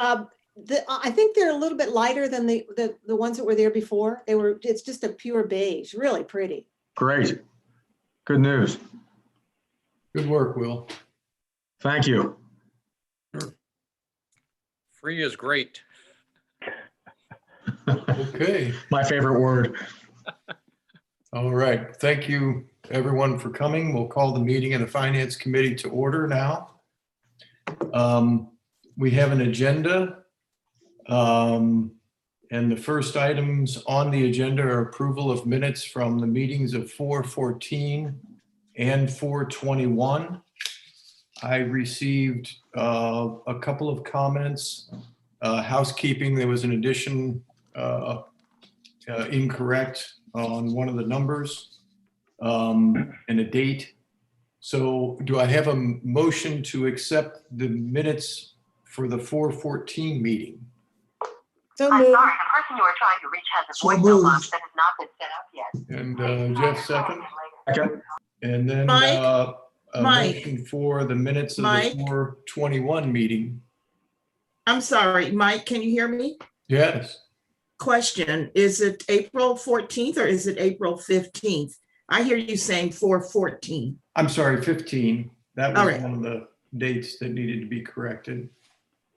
I think they're a little bit lighter than the ones that were there before. It's just a pure beige, really pretty. Great. Good news. Good work, Will. Thank you. Free is great. Okay. My favorite word. All right. Thank you, everyone, for coming. We'll call the meeting of the Finance Committee to order now. We have an agenda. And the first items on the agenda are approval of minutes from the meetings of 4/14 and 4/21. I received a couple of comments. Housekeeping, there was an addition incorrect on one of the numbers and a date. So do I have a motion to accept the minutes for the 4/14 meeting? So I'm moved. sorry, the person you are trying to reach has a So voicemail box moved. that has not been set up yet. And Jeff, second? Second. And then Mike? a Mike? motion for the minutes of Mike? the 4/21 meeting. I'm sorry, Mike, can you hear me? Yes. Question, is it April 14th or is it April 15th? I hear you saying 4/14. I'm sorry, 15. That All was right. one of the dates that needed to be corrected.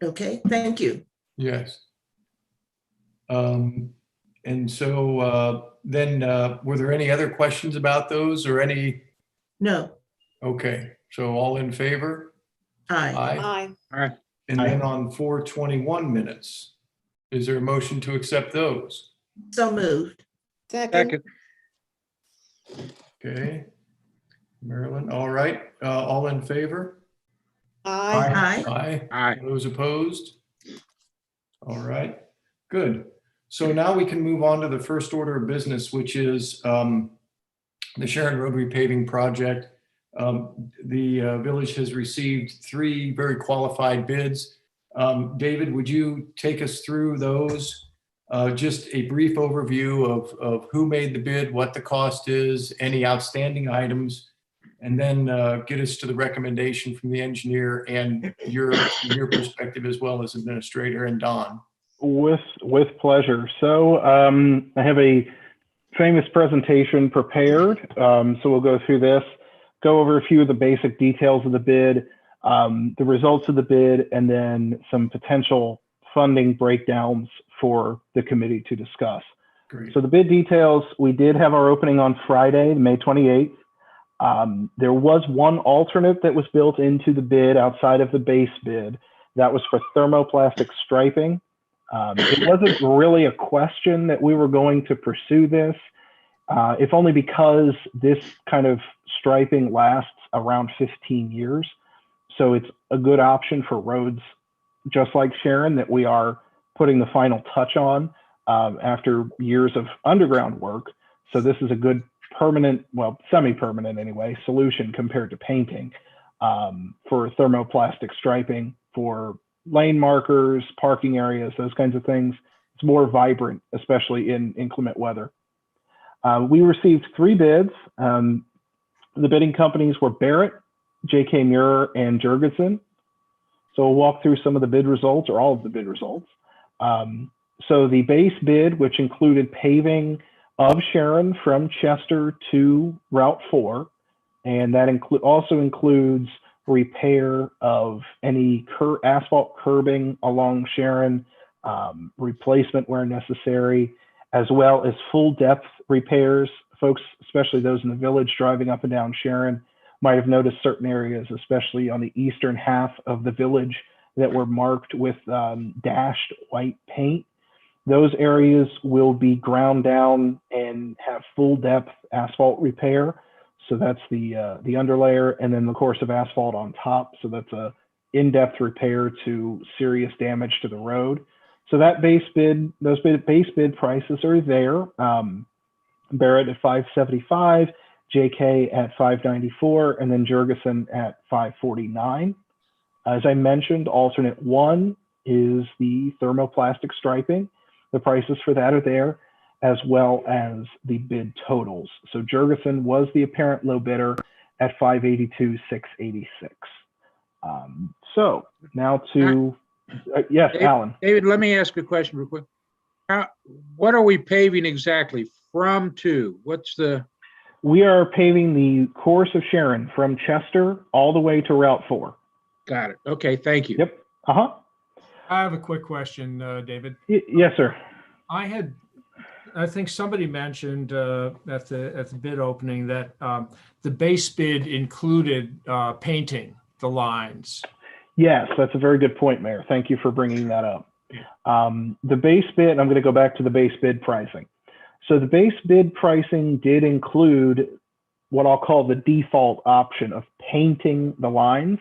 Okay, thank you. Yes. And so then were there any other questions about those or any? No, Okay, so all in favor? aye. Aye. All right. And then on 4/21 minutes, is there a motion to accept those? So moved. Second. Okay. Marilyn, all right, all in favor? Aye. Aye. Aye. Aye. Those opposed? All right, good. So now we can move on to the first order of business, which is the Sharon Road repaving project. The village has received 3 very qualified bids. David, would you take us through those? Just a brief overview of who made the bid, what the cost is, any outstanding items, and then get us to the recommendation from the engineer and your perspective as well as administrator and Don. With pleasure. So I have a famous presentation prepared. So we'll go through this, go over a few of the basic details of the bid, the results of the bid, and then some potential funding breakdowns for the committee to discuss. Great. So the bid details, we did have our opening on Friday, May 28th. There was one alternate that was built into the bid outside of the base bid. That was for thermoplastic striping. It wasn't really a question that we were going to pursue this, if only because this kind of striping lasts around 15 years. So it's a good option for roads just like Sharon that we are putting the final touch on after years of underground work. So this is a good permanent, well, semi-permanent anyway, solution compared to painting for thermoplastic striping for lane markers, parking areas, those kinds of things. It's more vibrant, especially in inclement weather. We received 3 bids. The bidding companies were Barrett, J.K. Muir, and Jurgensen. So we'll walk through some of the bid results, or all of the bid results. So the base bid, which included paving of Sharon from Chester to Route 4, and that also includes repair of any asphalt curbing along Sharon, replacement where necessary, as well as full depth repairs. Folks, especially those in the village driving up and down Sharon, might have noticed certain areas, especially on the eastern half of the village, that were marked with dashed white paint. Those areas will be ground down and have full depth asphalt repair. So that's the underlayer, and then the course of asphalt on top. So that's a in-depth repair to serious damage to the road. So that base bid, those base bid prices are there. Barrett at $575, JK at $594, and then Jurgensen at $549. As I mentioned, alternate 1 is the thermoplastic striping. The prices for that are there, as well as the bid totals. So Jurgensen was the apparent low bidder at $582,686. So now to Yes, Dave- Alan. David, let me ask a question real quick. What are we paving exactly from to? What's the, We are paving the course of Sharon from Chester all the way to Route 4. got it. Okay, thank you. Yep. Uh-huh. I have a quick question, David. Yes, sir. I think somebody mentioned at the bid opening that the base bid included painting the lines. Yes, that's a very good point, Mayor. Thank you for bringing that up. The base bid, I'm going to go back to the base bid pricing. So the base bid pricing did include what I'll call the default option of painting the lines.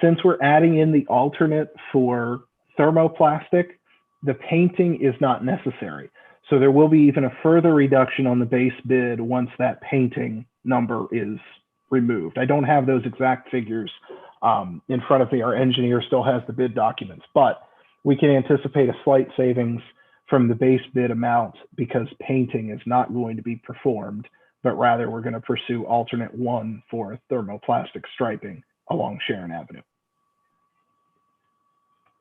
Since we're adding in the alternate for thermoplastic, the painting is not necessary. So there will be even a further reduction on the base bid once that painting number is removed. I don't have those exact figures in front of me. Our engineer still has the bid documents, but we can anticipate a slight savings from the base bid amount because painting is not going to be performed, but rather we're going to pursue alternate 1 for thermoplastic striping along Sharon Avenue.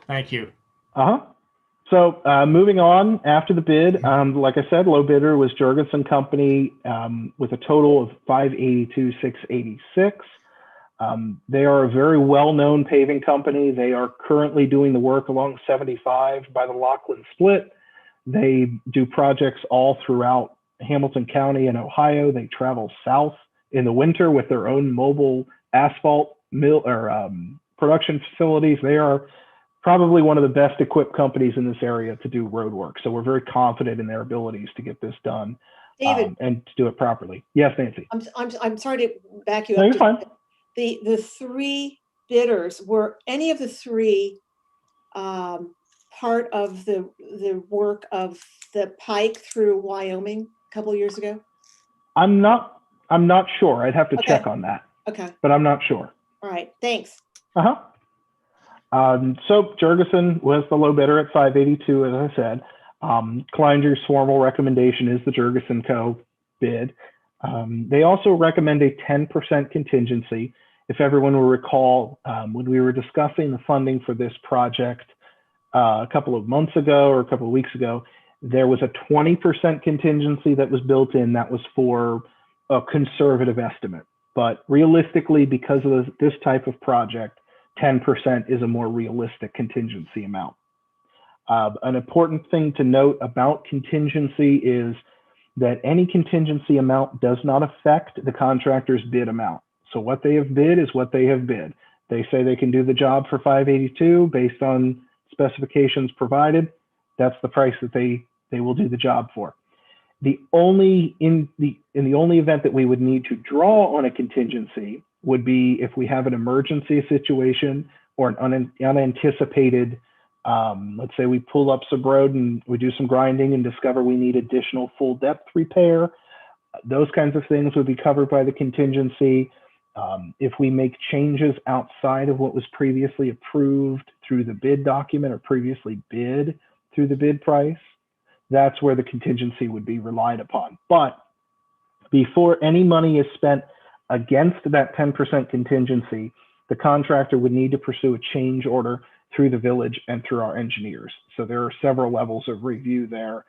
Thank you. So moving on after the bid, like I said, low bidder was Jurgensen Company with a total of $582,686. They are a very well-known paving company. They are currently doing the work along 75 by the Lachlan Split. They do projects all throughout Hamilton County and Ohio. They travel south in the winter with their own mobile asphalt mill or production facilities. They are probably one of the best equipped companies in this area to do road work. So we're very confident in their abilities to get this done David, and to do it properly. Yes, Nancy. I'm sorry to back you No, up. you're fine. The 3 bidders, were any of the 3 part of the work of the pike through Wyoming a couple of years ago? I'm not sure. I'd have to Okay. check on that, Okay, but I'm not sure. all right, thanks. So Jurgensen was the low bidder at 582, as I said. Kleiner's formal recommendation is the Jurgensen Co. bid. They also recommend a 10% contingency. If everyone will recall, when we were discussing the funding for this project a couple of months ago or a couple of weeks ago, there was a 20% contingency that was built in. That was for a conservative estimate. But realistically, because of this type of project, 10% is a more realistic contingency amount. An important thing to note about contingency is that any contingency amount does not affect the contractor's bid amount. So what they have bid is what they have bid. They say they can do the job for 582 based on specifications provided. That's the price that they will do the job for. In the only event that we would need to draw on a contingency would be if we have an emergency situation or an unanticipated, let's say we pull up some road and we do some grinding and discover we need additional full depth repair. Those kinds of things would be covered by the contingency. If we make changes outside of what was previously approved through the bid document or previously bid through the bid price, that's where the contingency would be relied upon. But before any money is spent against that 10% contingency, the contractor would need to pursue a change order through the village and through our engineers. So there are several levels of review there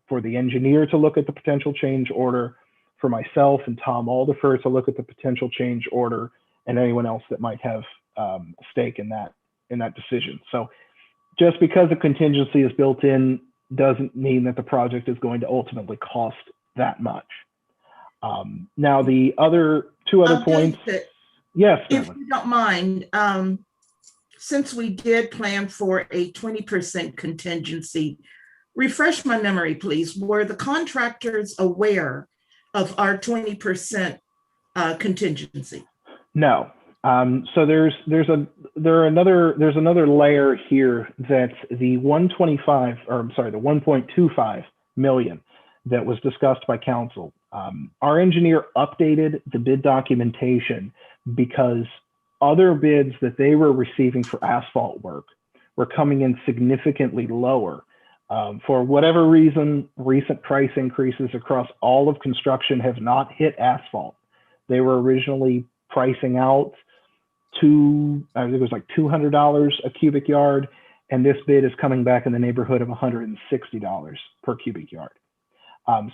for the engineer to look at the potential change order, for myself and Tom Aldifer to look at the potential change order, and anyone else that might have a stake in that decision. So just because a contingency is built in doesn't mean that the project is going to ultimately cost that much. Now, the two other points. David, Yes, if Marilyn. you don't mind, since we did plan for a 20% contingency, refresh my memory, please. Were the contractors aware of our 20% contingency? No. So there's another layer here that's the 1.25 million that was discussed by council. Our engineer updated the bid documentation because other bids that they were receiving for asphalt work were coming in significantly lower. For whatever reason, recent price increases across all of construction have not hit asphalt. They were originally pricing out I think it was like $200 a cubic yard, and this bid is coming back in the neighborhood of $160 per cubic yard.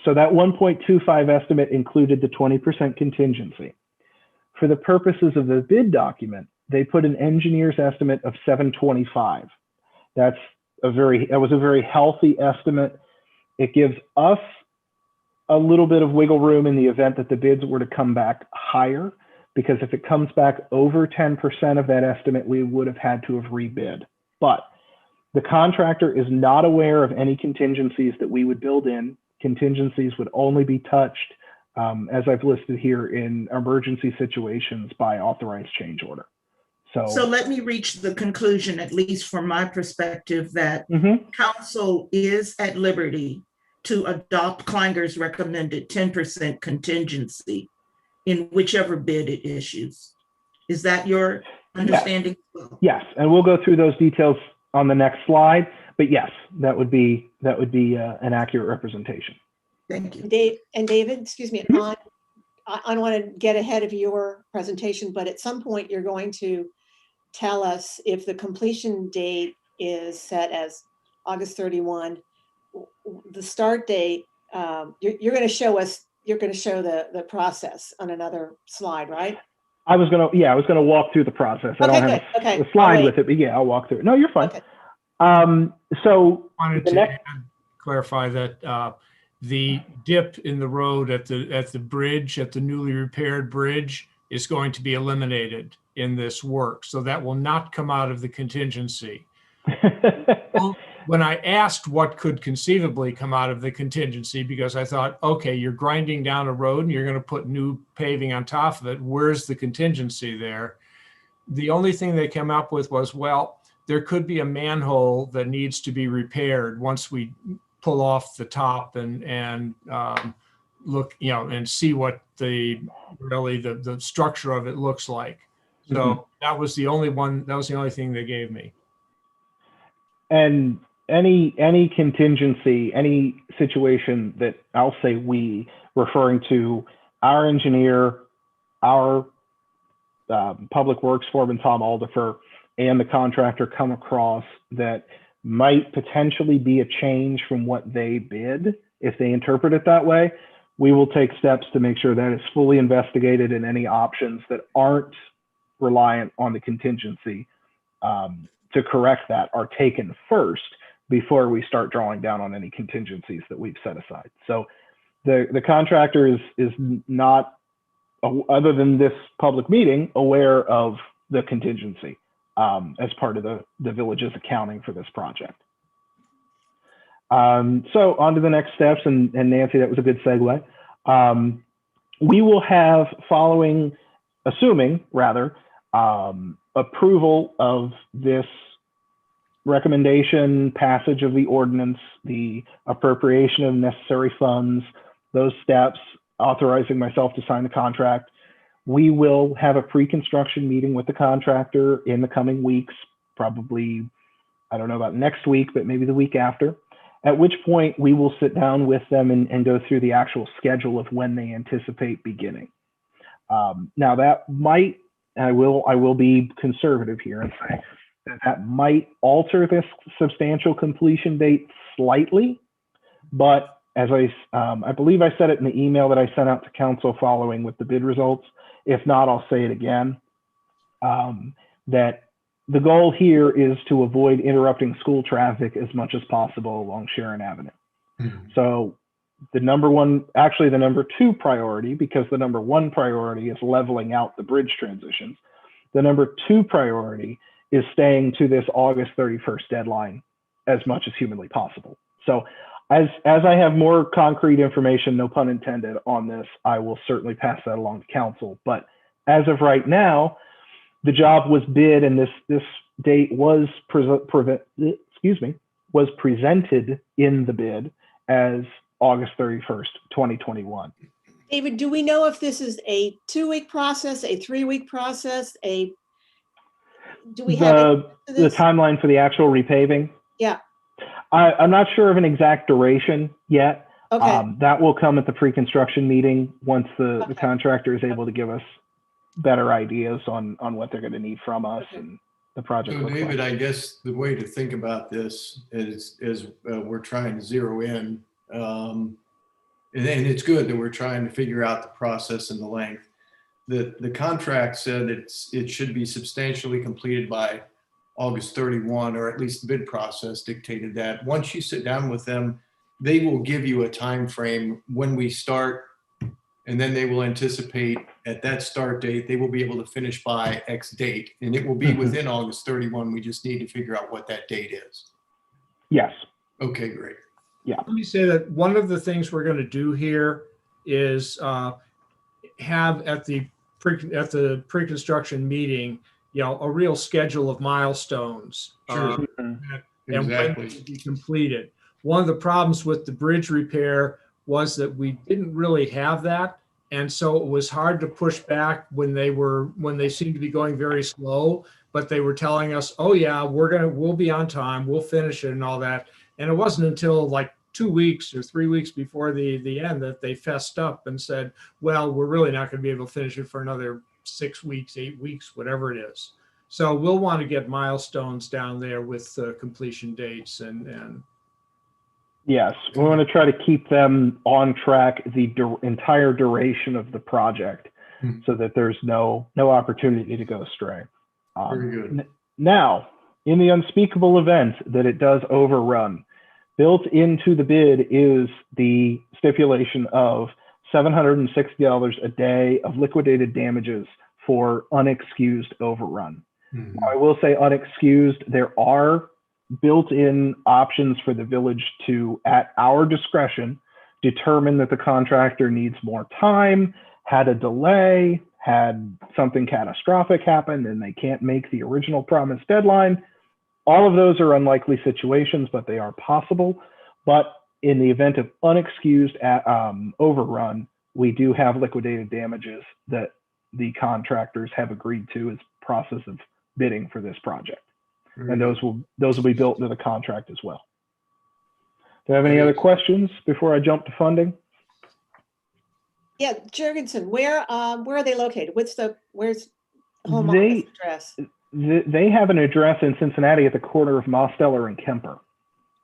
So that 1.25 estimate included the 20% contingency. For the purposes of the bid document, they put an engineer's estimate of $725. That was a very healthy estimate. It gives us a little bit of wiggle room in the event that the bids were to come back higher, because if it comes back over 10% of that estimate, we would have had to have rebid. But the contractor is not aware of any contingencies that we would build in. Contingencies would only be touched, as I've listed here, in emergency situations by authorized change order. So let me reach the conclusion, at least from my perspective, that council is at liberty to adopt Klinger's recommended 10% contingency in whichever bid it issues. Is that your understanding? Yes, and we'll go through those details on the next slide. But yes, that would be an accurate representation. Thank you. David, excuse me, I don't want to get ahead of your presentation, but at some point you're going to tell us if the completion date is set as August 31, the start date, you're going to show us, you're going to show the process on another slide, right? I was going to walk through the process. I don't have a slide with it, but yeah, I'll walk through it. No, you're fine. Okay. So Wanted to clarify that the dip in the road at the bridge, at the newly repaired bridge, is going to be eliminated in this work. So that will not come out of the contingency. When I asked what could conceivably come out of the contingency, because I thought, okay, you're grinding down a road and you're going to put new paving on top of it. Where's the contingency there? The only thing they came up with was, well, there could be a manhole that needs to be repaired once we pull off the top and look, and see what the structure of it looks like. So that was the only one. That was the only thing they gave me. And any contingency, any situation that I'll say we, referring to our engineer, our public works foreman, Tom Aldifer, and the contractor come across that might potentially be a change from what they bid, if they interpret it that way, we will take steps to make sure that is fully investigated and any options that aren't reliant on the contingency to correct that are taken first before we start drawing down on any contingencies that we've set aside. So the contractor is not, other than this public meeting, aware of the contingency as part of the village's accounting for this project. So on to the next steps, and Nancy, that was a good segue. We will have assuming approval of this recommendation, passage of the ordinance, the appropriation of necessary funds, those steps, authorizing myself to sign the contract. We will have a pre-construction meeting with the contractor in the coming weeks, probably, I don't know about next week, but maybe the week after, at which point we will sit down with them and go through the actual schedule of when they anticipate beginning. Now that might, I will be conservative here and say that might alter this substantial completion date slightly, but as I believe I said it in the email that I sent out to council following with the bid results. If not, I'll say it again, that the goal here is to avoid interrupting school traffic as much as possible along Sharon Avenue. So the number two priority, because the number one priority is leveling out the bridge transitions. The number two priority is staying to this August 31st deadline as much as humanly possible. So as I have more concrete information, no pun intended, on this, I will certainly pass that along to council. But as of right now, the job was bid, and this date was presented in the bid as August 31st, 2021. David, do we know if this is a 2-week process, a 3-week process, do we have the timeline for the actual repaving? Yeah. I'm not sure of an exact duration yet. Okay. That will come at the pre-construction meeting once the contractor is able to give us better ideas on what they're going to need from us Okay. and the project. So looks David, like. I guess the way to think about this is we're trying to zero in. And it's good that we're trying to figure out the process and the length. The contract said it should be substantially completed by August 31, or at least the bid process dictated that. Once you sit down with them, they will give you a time frame when we start, and then they will anticipate at that start date, they will be able to finish by X date, and it will be within August 31. We just need to figure out what that date is. Yes. Okay, great. Let me say that one of the things we're going to do here is have at the pre-construction meeting, a real schedule of milestones. Sure. And when Exactly. to be completed. One of the problems with the bridge repair was that we didn't really have that. And so it was hard to push back when they seemed to be going very slow, but they were telling us, oh yeah, we'll be on time, we'll finish it and all that. And it wasn't until like 2 weeks or 3 weeks before the end that they fessed up and said, well, we're really not going to be able to finish it for another 6 weeks, 8 weeks, whatever it is. So we'll want to get milestones down there with completion dates and Yes, we want to try to keep them on track the entire duration of the project, so that there's no opportunity to go astray. Very good. Now, in the unspeakable event that it does overrun, built into the bid is the stipulation of $760 a day of liquidated damages for unexcused overrun. Now, I will say unexcused, there are built-in options for the village to, at our discretion, determine that the contractor needs more time, had a delay, had something catastrophic happen, and they can't make the original promised deadline. All of those are unlikely situations, but they are possible. But in the event of unexcused overrun, we do have liquidated damages that the contractors have agreed to as process of bidding for this project. And those will be built into the contract as well. Do you have any other questions before I jump to funding? Yeah, Jurgensen, where are they located? Where's the home office address? They have an address in Cincinnati at the corner of Mosteller and Kemper.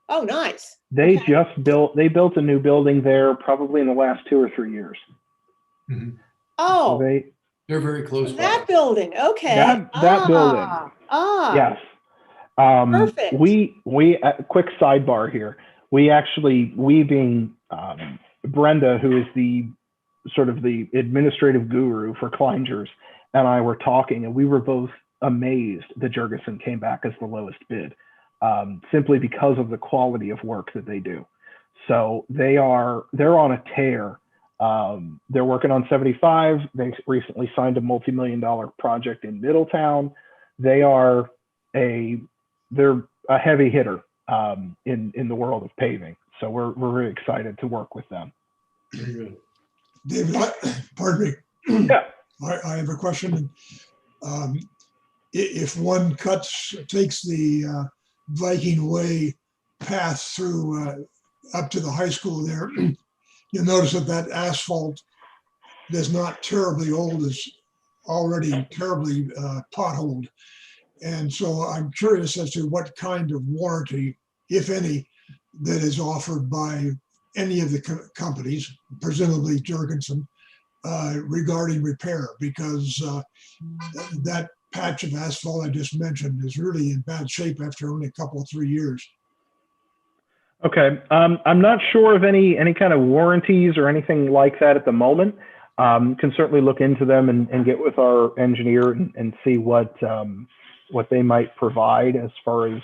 Oh, nice. They Okay. just built a new building there probably in the last 2 or 3 years. Oh, So They're very close by. that building. Okay. That building. Yes. Perfect. We quick sidebar here. We being Brenda, who is the sort of the administrative guru for Kleinger's, and I were talking, and we were both amazed that Jurgensen came back as the lowest bid, simply because of the quality of work that they do. So they're on a tear. They're working on 75. They recently signed a multi-million-dollar project in Middletown. They're a heavy hitter in the world of paving. So we're very excited to work with them. Very good. David, pardon me. Yeah. I have a question. If one takes the Viking Way path through up to the high school there, you'll notice that asphalt that's not terribly old is already terribly potholed. And so I'm curious as to what kind of warranty, if any, that is offered by any of the companies, presumably Jurgensen, regarding repair, because that patch of asphalt I just mentioned is really in bad shape after only a couple of 3 years. Okay, I'm not sure of any kind of warranties or anything like that at the moment. Can certainly look into them and get with our engineer and see what they might provide as far as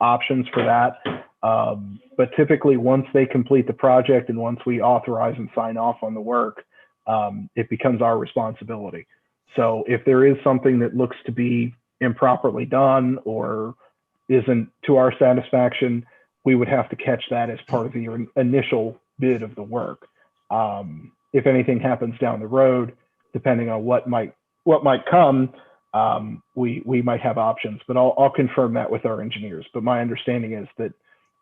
options for that. But typically, once they complete the project and once we authorize and sign off on the work, it becomes our responsibility. So if there is something that looks to be improperly done or isn't to our satisfaction, we would have to catch that as part of the initial bid of the work. If anything happens down the road, depending on what might come, we might have options, but I'll confirm that with our engineers. But my understanding is that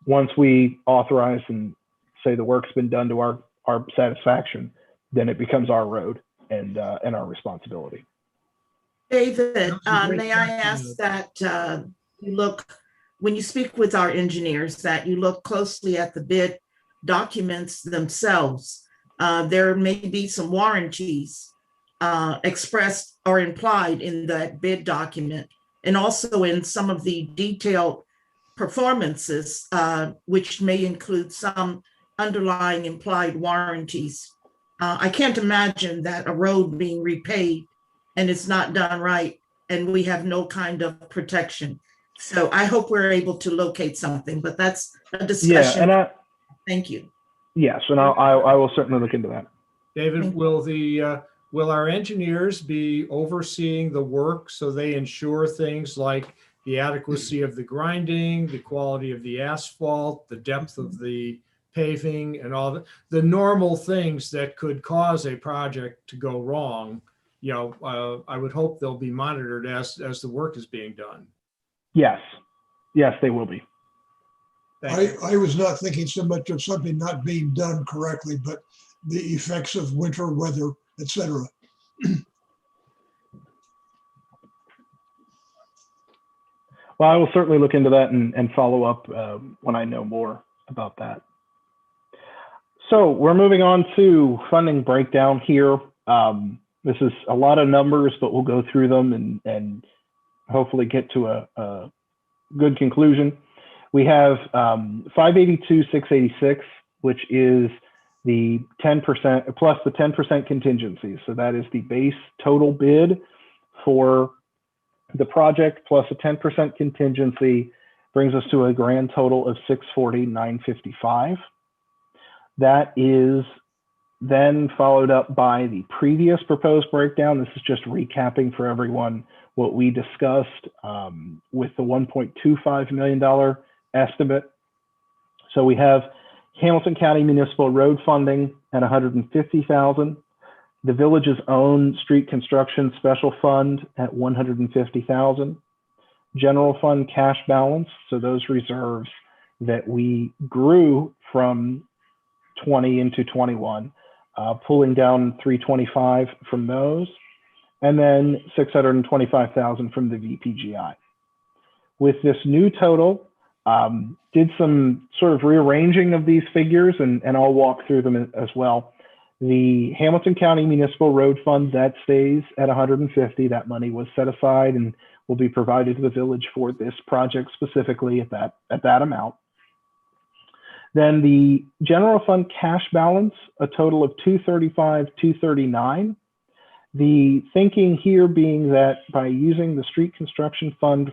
once we authorize and say the work's been done to our satisfaction, then it becomes our road and our responsibility. David, That was a great may I question. ask that you look, when you speak with our engineers, that you look closely at the bid documents themselves. There may be some warranties expressed or implied in that bid document, and also in some of the detailed performances, which may include some underlying implied warranties. I can't imagine that a road being repaved and it's not done right and we have no kind of protection. So I hope we're able to locate something, but that's a Yeah, discussion. and Thank you. yes, and I will certainly look into that. David, will our engineers be overseeing the work so they ensure things like the adequacy of the grinding, the quality of the asphalt, the depth of the paving, and all the normal things that could cause a project to go wrong? I would hope they'll be monitored as the work is being done. Yes, they will be. Thank you. I was not thinking so much of something not being done correctly, but the effects of winter weather, etc. Well, I will certainly look into that and follow up when I know more about that. So we're moving on to funding breakdown here. This is a lot of numbers, but we'll go through them and hopefully get to a good conclusion. We have 582,686, which is the 10% plus the 10% contingency. So that is the base total bid for the project plus a 10% contingency, brings us to a grand total of 640,955. That is then followed up by the previous proposed breakdown. This is just recapping for everyone what we discussed with the $1.25 million estimate. So we have Hamilton County Municipal Road Funding at $150,000, the village's own street construction special fund at $150,000, general fund cash balance, so those reserves that we grew from 20 into 21, pulling down 325 from those, and then 625,000 from the VPGI. With this new total, did some sort of rearranging of these figures, and I'll walk through them as well. The Hamilton County Municipal Road Fund, that stays at 150. That money was set aside and will be provided to the village for this project specifically at that amount. Then the general fund cash balance, a total of 235,239. The thinking here being that by using the street construction fund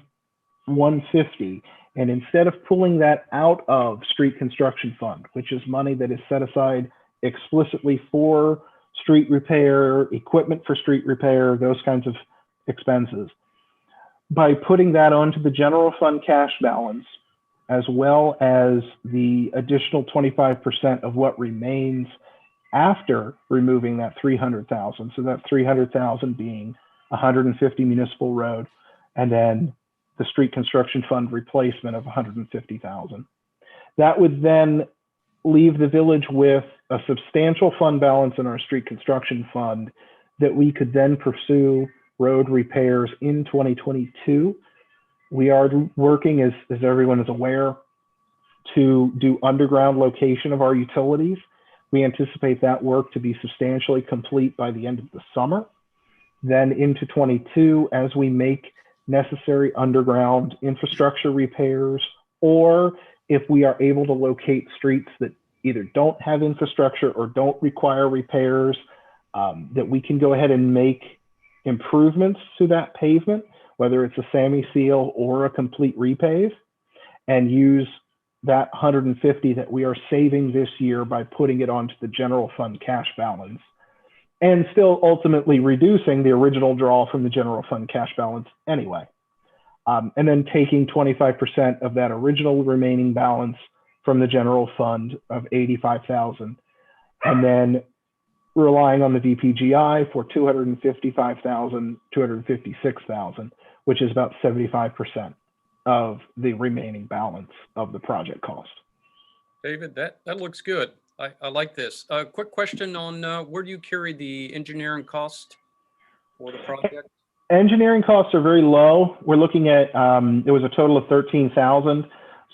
150, and instead of pulling that out of street construction fund, which is money that is set aside explicitly for street repair, equipment for street repair, those kinds of expenses, by putting that onto the general fund cash balance, as well as the additional 25% of what remains after removing that 300,000. So that 300,000 being 150 municipal road, and then the street construction fund replacement of 150,000. That would then leave the village with a substantial fund balance in our street construction fund that we could then pursue road repairs in 2022. We are working, as everyone is aware, to do underground location of our utilities. We anticipate that work to be substantially complete by the end of the summer. Then into 22, as we make necessary underground infrastructure repairs, or if we are able to locate streets that either don't have infrastructure or don't require repairs, that we can go ahead and make improvements to that pavement, whether it's a SAMI seal or a complete repave, and use that 150 that we are saving this year by putting it onto the general fund cash balance, and still ultimately reducing the original draw from the general fund cash balance anyway. And then taking 25% of that original remaining balance from the general fund of 85,000, and then relying on the VPGI for 255,000, 256,000, which is about 75% of the remaining balance of the project cost. David, that looks good. I like this. Quick question on where do you carry the engineering cost for the project? Engineering costs are very low. We're looking at, it was a total of 13,000.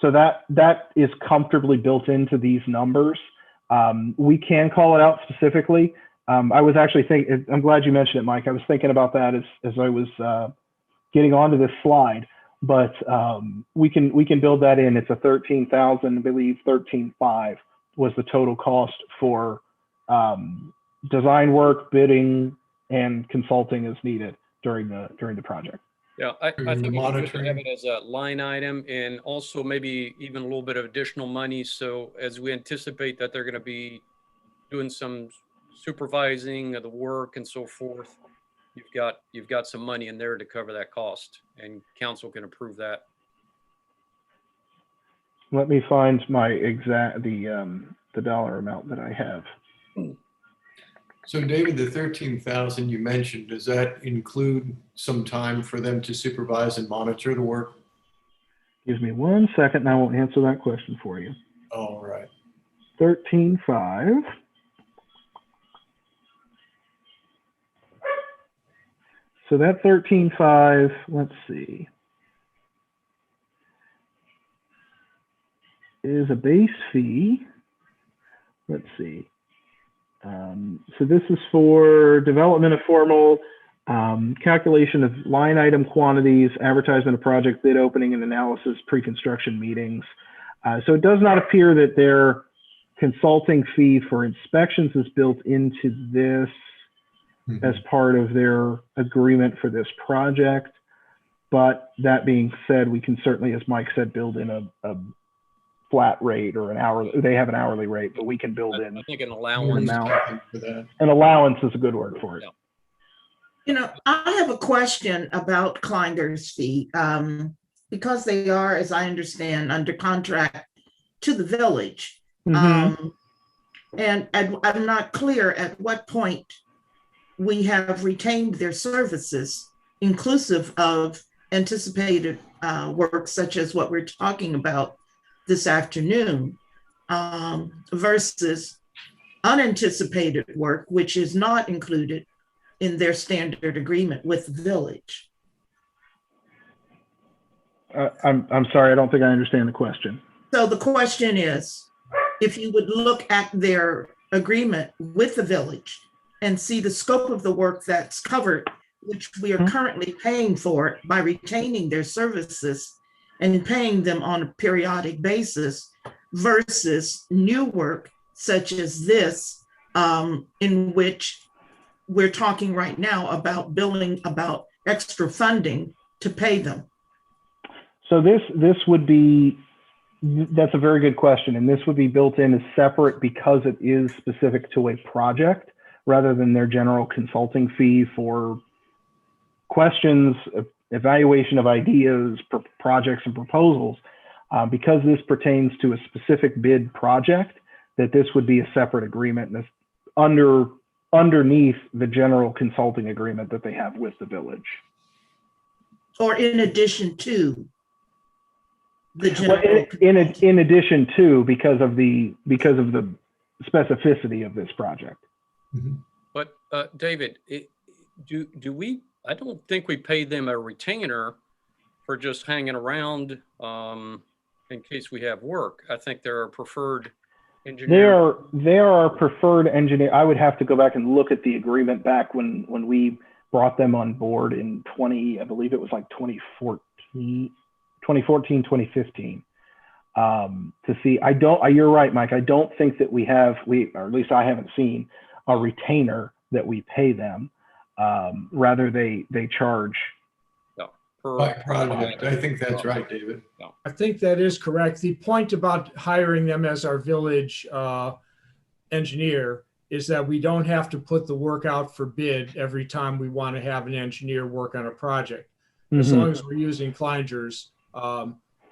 So that is comfortably built into these numbers. We can call it out specifically. I was actually thinking, I'm glad you mentioned it, Mike. I was thinking about that as I was getting onto this slide, but we can build that in. It's a 13,000, I believe 13.5 was the total cost for design work, bidding, and consulting as needed during the project. Yeah, I The think it's good to have monitoring. it as a line item and also maybe even a little bit of additional money. So as we anticipate that they're going to be doing some supervising of the work and so forth, you've got some money in there to cover that cost, and council can approve that. Let me find my the dollar amount that I have. So David, the 13,000 you mentioned, does that include some time for them to supervise and monitor the work? Give me 1 second and I will answer that question for you. All right. 13.5. So that 13.5, let's see, is a base fee. Let's see. So this is for development of formal calculation of line item quantities, advertisement of project bid opening and analysis, pre-construction meetings. So it does not appear that their consulting fee for inspections is built into this as part of their agreement for this project. But that being said, we can certainly, as Mike said, build in a flat rate or an hourly. They have an hourly rate, but we can build in I think an an allowance. amount. For that. An allowance is a good word for it. Yeah. You know, I have a question about Kleinder's fee, because they are, as I understand, under contract to the village. Mhm. And I'm not clear at what point we have retained their services, inclusive of anticipated work such as what we're talking about this afternoon, versus unanticipated work, which is not included in their standard agreement with the village. I'm sorry, I don't think I understand the question. So the question is, if you would look at their agreement with the village and see the scope of the work that's covered, which we are currently paying for by retaining their services and paying them on a periodic basis, versus new work such as this, in which we're talking right now about billing, about extra funding to pay them. So this would be, that's a very good question. And this would be built in as separate because it is specific to a project rather than their general consulting fee for questions, evaluation of ideas, projects and proposals. Because this pertains to a specific bid project, that this would be a separate agreement and underneath the general consulting agreement that they have with the village. Or in addition to the Well, general. in addition to, because of the specificity of this project. But David, do we, I don't think we pay them a retainer for just hanging around in case we have work. I think they're a preferred engineer. They are our preferred engineer. I would have to go back and look at the agreement back when we brought them on board in I believe it was like 2014, 2015, to see. You're right, Mike. I don't think that we have, or at least I haven't seen a retainer that we pay them. Rather they charge. By project. I think that's right, David. I think that is correct. The point about hiring them as our village engineer is that we don't have to put the work out for bid every time we want to have an engineer work on a project. As long as we're using Kleinder's,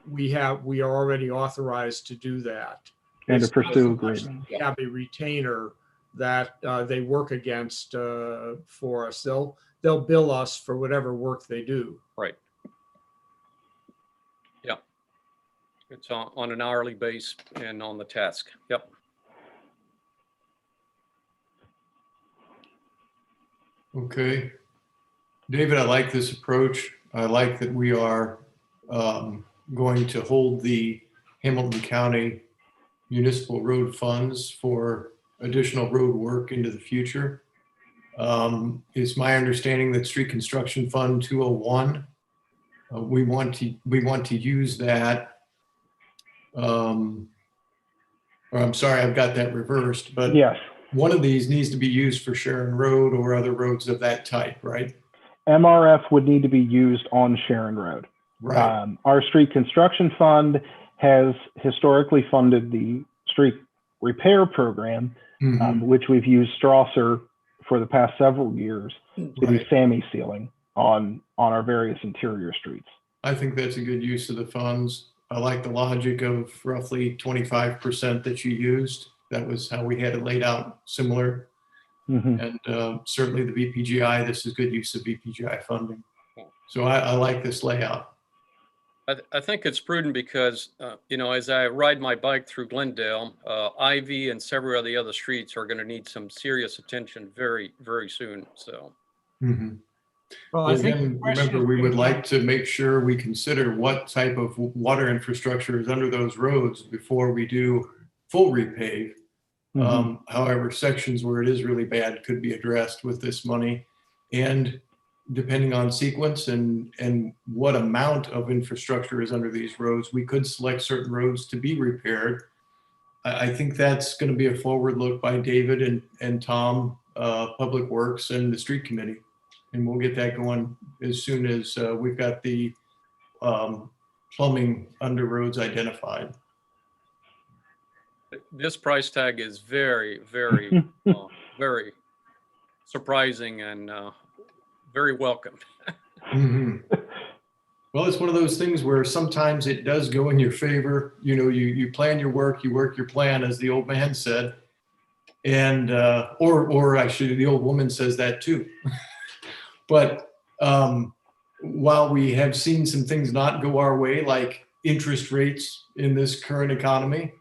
we are already authorized to do that. And to pursue agreements. We have a retainer that they work against for us. They'll bill us for whatever work they do. Right. Yeah. It's on an hourly base and on the task. Yep. Okay. David, I like this approach. I like that we are going to hold the Hamilton County municipal road funds for additional road work into the future. It's my understanding that Street Construction Fund 201, we want to use that. Or I'm sorry, I've got that reversed, but Yes. one of these needs to be used for Sharon Road or other roads of that type, right? MRF would need to be used on Sharon Road. Right. Our street construction fund has historically funded the street repair program, Mhm. which we've used Strasser for the past several years to do Right. SAMI sealing on our various interior streets. I think that's a good use of the funds. I like the logic of roughly 25% that you used. That was how we had it laid out, similar. Mhm. And certainly the VPGI, this is good use of VPGI funding. So I like this layout. I think it's prudent because, as I ride my bike through Glendale, Ivy and several of the other streets are going to need some serious attention very, very soon. So, Mhm. Well, I Well, think the again, question remember, is we would gonna like to make sure we consider what type of water infrastructure is under those roads before we do full repave. Mhm. However, sections where it is really bad could be addressed with this money. And depending on sequence and what amount of infrastructure is under these roads, we could select certain roads to be repaired. I think that's going to be a forward look by David and Tom, Public Works and the Street Committee. And we'll get that going as soon as we've got the plumbing under roads identified. this price tag is very, very, very surprising and very welcome. Mhm. Well, it's one of those things where sometimes it does go in your favor. You plan your work, you work your plan, as the old man said, and or actually the old woman says that too. But while we have seen some things not go our way, like interest rates in this current economy,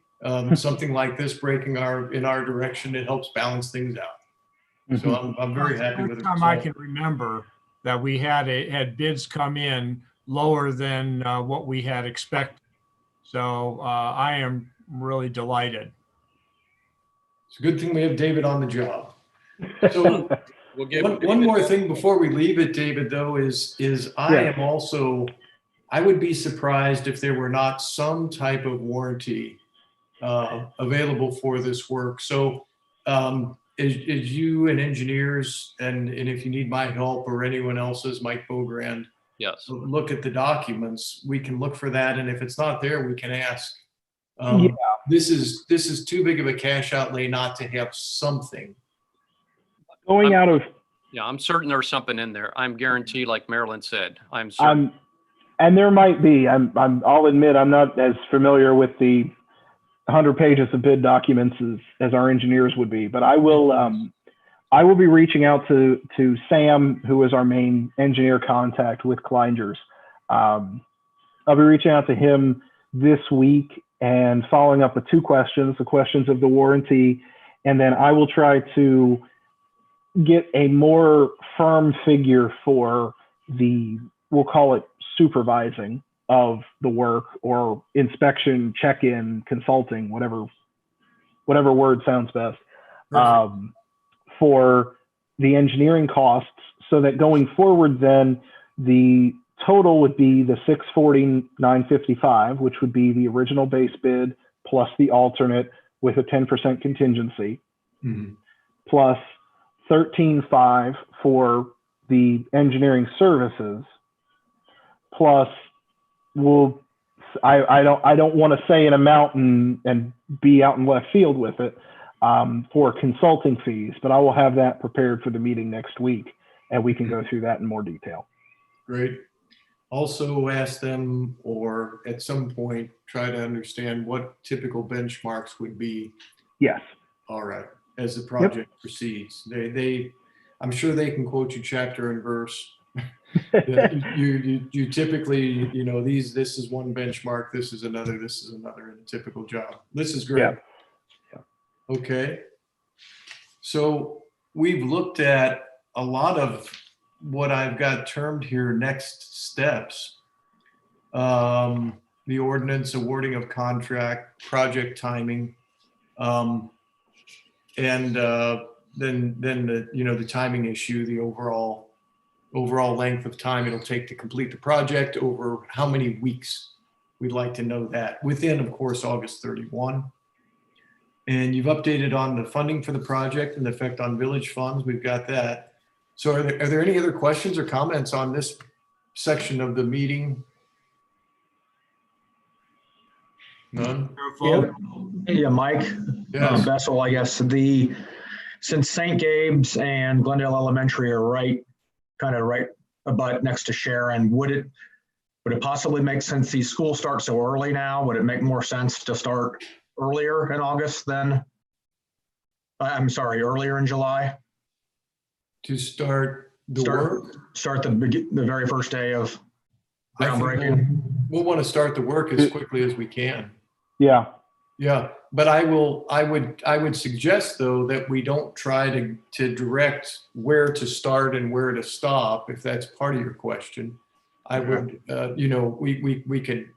something like this breaking in our direction, it helps balance things out. So I'm very happy with First the time I result. can remember that we had bids come in lower than what we had expected. So I am really delighted. It's a good thing we have David on the job. So We'll give one more thing before we leave it, David, though, is I would be surprised if there were not some type of warranty available for this work. So as you and engineers, and if you need my help or anyone else's, Mike Beaugrand, Yes. look at the documents, we can look for that. And if it's not there, we can ask. Yeah. This is too big of a cash outlay not to have something. Going out of Yeah, I'm certain there's something in there. I'm guaranteed, like Marilyn said, I'm certain. and there might be. I'll admit I'm not as familiar with the 100 pages of bid documents as our engineers would be, but I will be reaching out to Sam, who is our main engineer contact with Kleinger's. I'll be reaching out to him this week and following up with two questions, the questions of the warranty, and then I will try to get a more firm figure for we'll call it supervising of the work, or inspection, check-in, consulting, whatever word sounds best, for the engineering costs, so that going forward then the total would be the $640,955, which would be the original base bid plus the alternate with a 10% contingency, plus $13,500 for the engineering services, plus I don't want to say an amount and be out in left field with it for consulting fees, but I will have that prepared for the meeting next week, and we can go through that in more detail. Great. Also ask them, or at some point, try to understand what typical benchmarks would be. Yes. All right. As the project proceeds, I'm sure they can quote you chapter and verse. you typically, this is one benchmark, this is another in a typical job. This is great. Yeah. Okay. So we've looked at a lot of what I've got termed here next steps. The ordinance, awarding of contract, project timing, and then the timing issue, the overall length of time it'll take to complete the project, over how many weeks. We'd like to know that within, of course, August 31. And you've updated on the funding for the project and the effect on village funds. We've got that. So are there any other questions or comments on this section of the meeting? None? Yeah, Mike, Yes. Bessel, I guess, since St. Gabe's and Glendale Elementary are kind of right about next to Sharon, would it possibly make sense, these schools start so early now, would it make more sense to start earlier in August than, earlier in July? To start the work? Start the very first day of I think groundbreaking? we'll want to start the work as quickly as we can. Yeah. Yeah, but I would suggest though that we don't try to direct where to start and where to stop, if that's part of your question. I would, we could,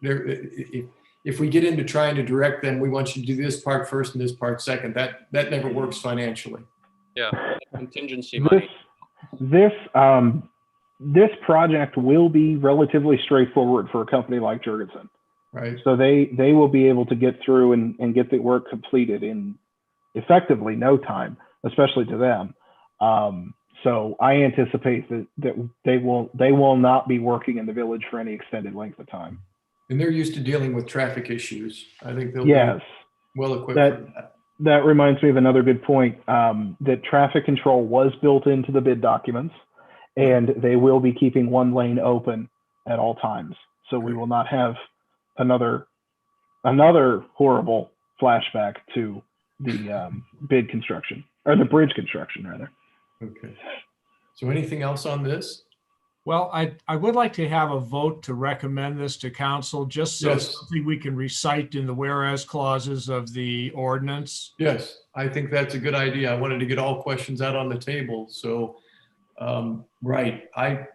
if we get into trying to direct them, we want you to do this part first and this part second, that never works financially. Yeah, contingency money. This project will be relatively straightforward for a company like Jurgensen. Right. So they will be able to get through and get the work completed in effectively no time, especially to them. So I anticipate that they will not be working in the village for any extended length of time. And they're used to dealing with traffic issues. I think they'll Yes. be well equipped for that. That reminds me of another good point, that traffic control was built into the bid documents, and they will be keeping one lane open at all times. So we will not have another horrible flashback to the bid construction, or the bridge construction rather. Okay. So anything else on this? Well, I would like to have a vote to recommend this to council, just so Yes. something we can recite in the whereas clauses of the ordinance. Yes, I think that's a good idea. I wanted to get all questions out on the table. So, right, I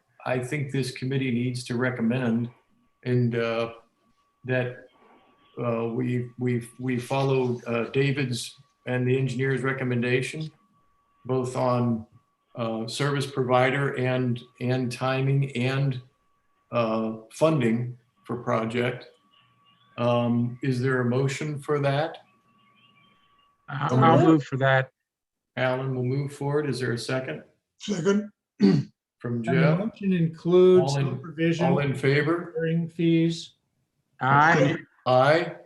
think this committee needs to recommend and that we follow David's and the engineer's recommendation, both on service provider and timing and funding for project. Is there a motion for that? I'll move for that. Alan will move forward. Is there a second? Second. From And the Jeff? motion includes All in- no provision All for in favor? hearing fees. Aye. Aye?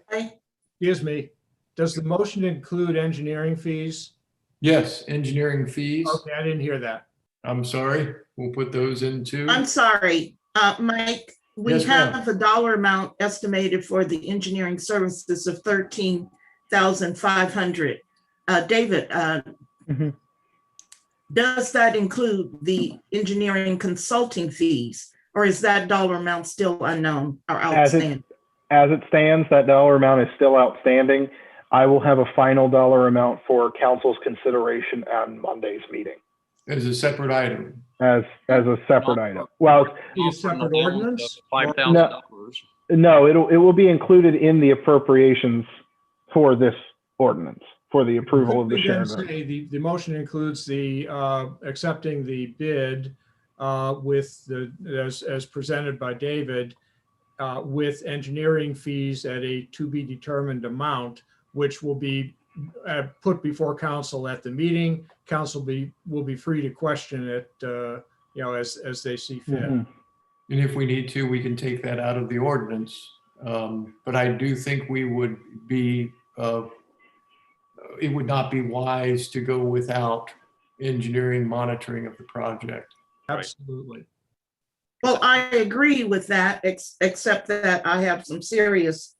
Excuse me, does the motion include engineering fees? Yes, engineering fees. Okay, I didn't hear that. I'm sorry. We'll put those in too. I'm sorry, Mike, we Yes, ma'am. have a dollar amount estimated for the engineering services of 13,500. David, Mhm. does that include the engineering consulting fees, or is that dollar amount still unknown or outstanding? As it stands, that dollar amount is still outstanding. I will have a final dollar amount for council's consideration on Monday's meeting As a separate item. as a separate item. Well, Be a separate ordinance? $5,000. no, it will be included in the appropriations for this ordinance, for the approval of the We Sharon then Road. say the motion includes the accepting the bid with as presented by David, with engineering fees at a to be determined amount, which will be put before council at the meeting. Council will be free to question it, as they see fit. Mhm. And if we need to, we can take that out of the ordinance. But I do think we would be, it would not be wise to go without engineering monitoring of the project. Absolutely. Well, I agree with that, except that I have some serious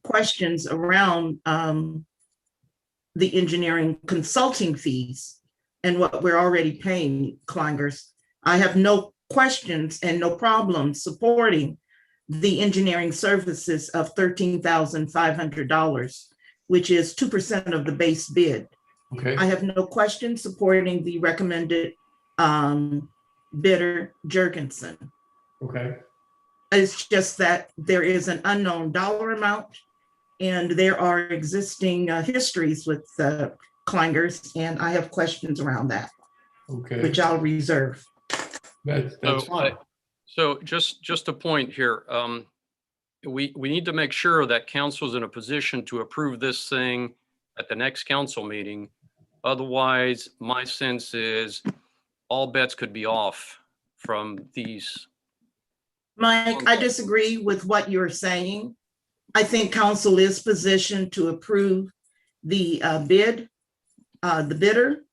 questions around the engineering consulting fees and what we're already paying Klingers. I have no questions and no problems supporting the engineering services of $13,500, which is 2% of the base bid. Okay, I have no questions supporting the recommended bidder, Jurgensen. Okay. It's just that there is an unknown dollar amount, and there are existing histories with clangers, and I have questions around that, Okay. which I'll reserve. That's fine. So just a point here. We need to make sure that council's in a position to approve this thing at the next council meeting. Otherwise, my sense is all bets could be off from these. Mike, I disagree with what you're saying. I think council is positioned to approve the the bidder.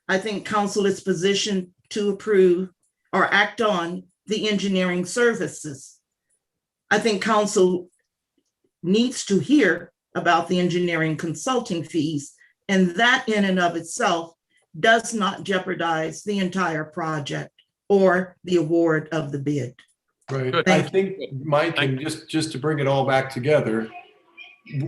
I think council is positioned to approve or act on the engineering services. I think council needs to hear about the engineering consulting fees, and that in and of itself does not jeopardize the entire project or the award of the bid. Right. Good. I think, Mike, and just to bring it all back together,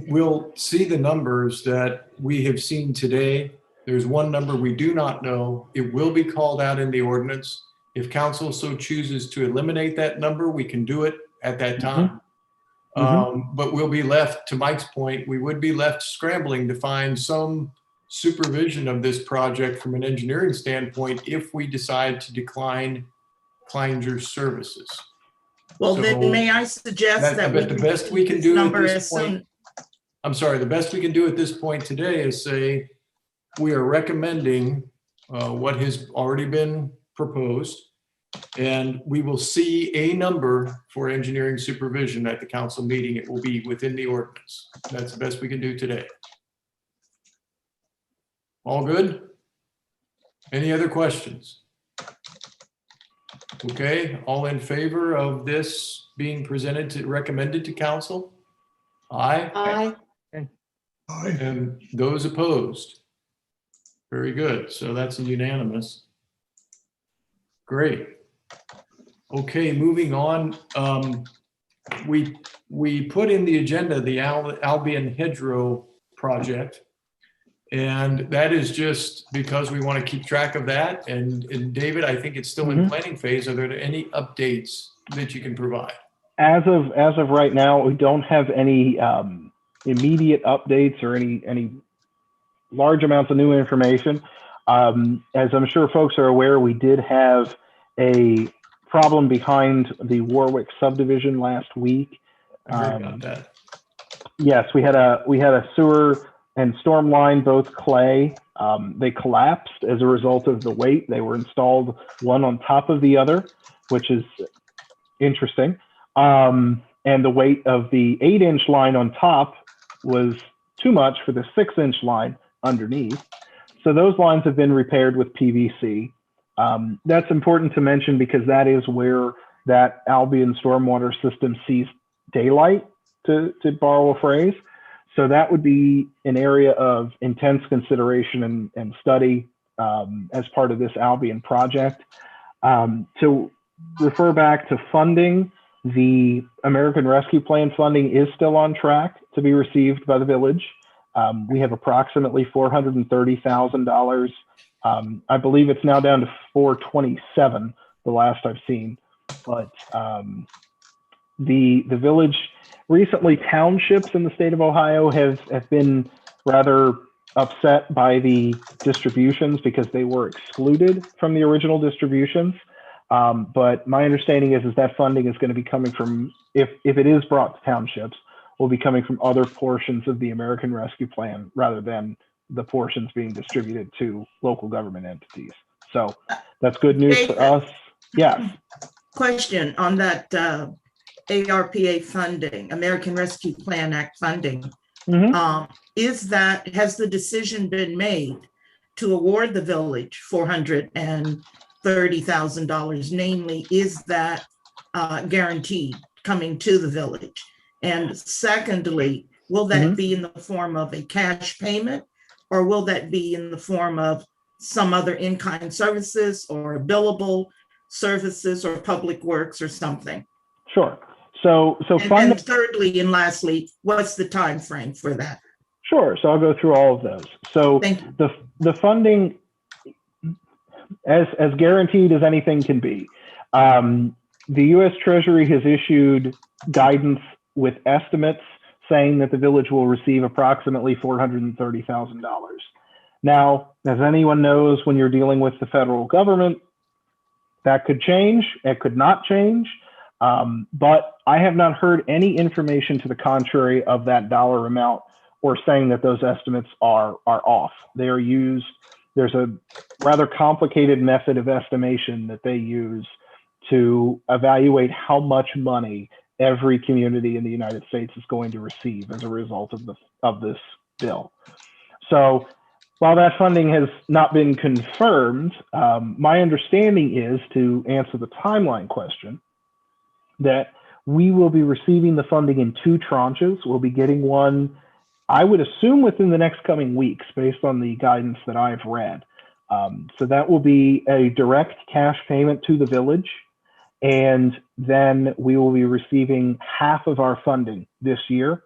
we'll see the numbers that we have seen today. There's one number we do not know. It will be called out in the ordinance. If council so chooses to eliminate that number, we can do it at that time. But we'll be left, to Mike's point, we would be left scrambling to find some supervision of this project from an engineering standpoint if we decide to decline Kleiner's services. Well, So then may I suggest that but the best we can do at number this as soon. point, I'm sorry, the best we can do at this point today is say, we are recommending what has already been proposed, and we will see a number for engineering supervision at the council meeting. It will be within the ordinance. That's the best we can do today. All good? Any other questions? Okay, all in favor of this being recommended to council? Aye. Aye. Aye. And those opposed? Very good. So that's a unanimous. Great. Okay, moving on. We put in the agenda the Albion Hedgerow project. And that is just because we want to keep track of that. And David, I think it's still in planning phase. Are there any updates that you can provide? As of right now, we don't have any immediate updates or any large amounts of new information. As I'm sure folks are aware, we did have a problem behind the Warwick subdivision last week. I heard about that. Yes, we had a sewer and storm line, both clay. They collapsed as a result of the weight. They were installed one on top of the other, which is interesting. And the weight of the 8-inch line on top was too much for the 6-inch line underneath. So those lines have been repaired with PVC. That's important to mention because that is where that Albion stormwater system sees daylight, to borrow a phrase. So that would be an area of intense consideration and study as part of this Albion project. To refer back to funding, the American Rescue Plan funding is still on track to be received by the village. We have approximately $430,000. I believe it's now down to $427, the last I've seen. But the village, recently townships in the state of Ohio have been rather upset by the distributions because they were excluded from the original distributions. But my understanding is that funding is going to be coming from, if it is brought to townships, will be coming from other portions of the American Rescue Plan rather than the portions being distributed to local government entities. So that's good news for us. Yes. Question on that ARPA funding, American Rescue Plan Act funding. Has the decision been made to award the village $430,000? Namely, is that guaranteed coming to the village? And secondly, will that be in the form of a cash payment, or will that be in the form of some other in-kind services or billable services or public works or something? Sure. So and thirdly and lastly, what's the time frame for that? Sure. So I'll go through all of those. So the funding, as guaranteed as anything can be. The U.S. Treasury has issued guidance with estimates saying that the village will receive approximately $430,000. Now, as anyone knows, when you're dealing with the federal government, that could change, it could not change, but I have not heard any information to the contrary of that dollar amount or saying that those estimates are off. They are used, there's a rather complicated method of estimation that they use to evaluate how much money every community in the United States is going to receive as a result of this bill. So while that funding has not been confirmed, my understanding is, to answer the timeline question, that we will be receiving the funding in 2 tranches. We'll be getting one, I would assume, within the next coming weeks, based on the guidance that I've read. So that will be a direct cash payment to the village. And then we will be receiving half of our funding this year,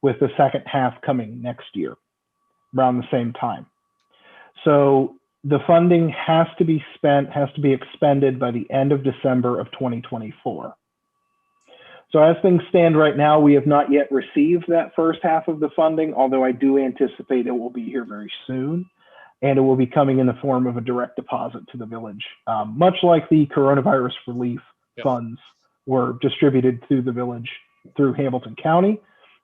with the second half coming next year, around the same time. So the funding has to be spent, has to be expended by the end of December of 2024. So as things stand right now, we have not yet received that first half of the funding, although I do anticipate it will be here very soon. And it will be coming in the form of a direct deposit to the village, much like the coronavirus relief funds were distributed through the village through Hamilton County.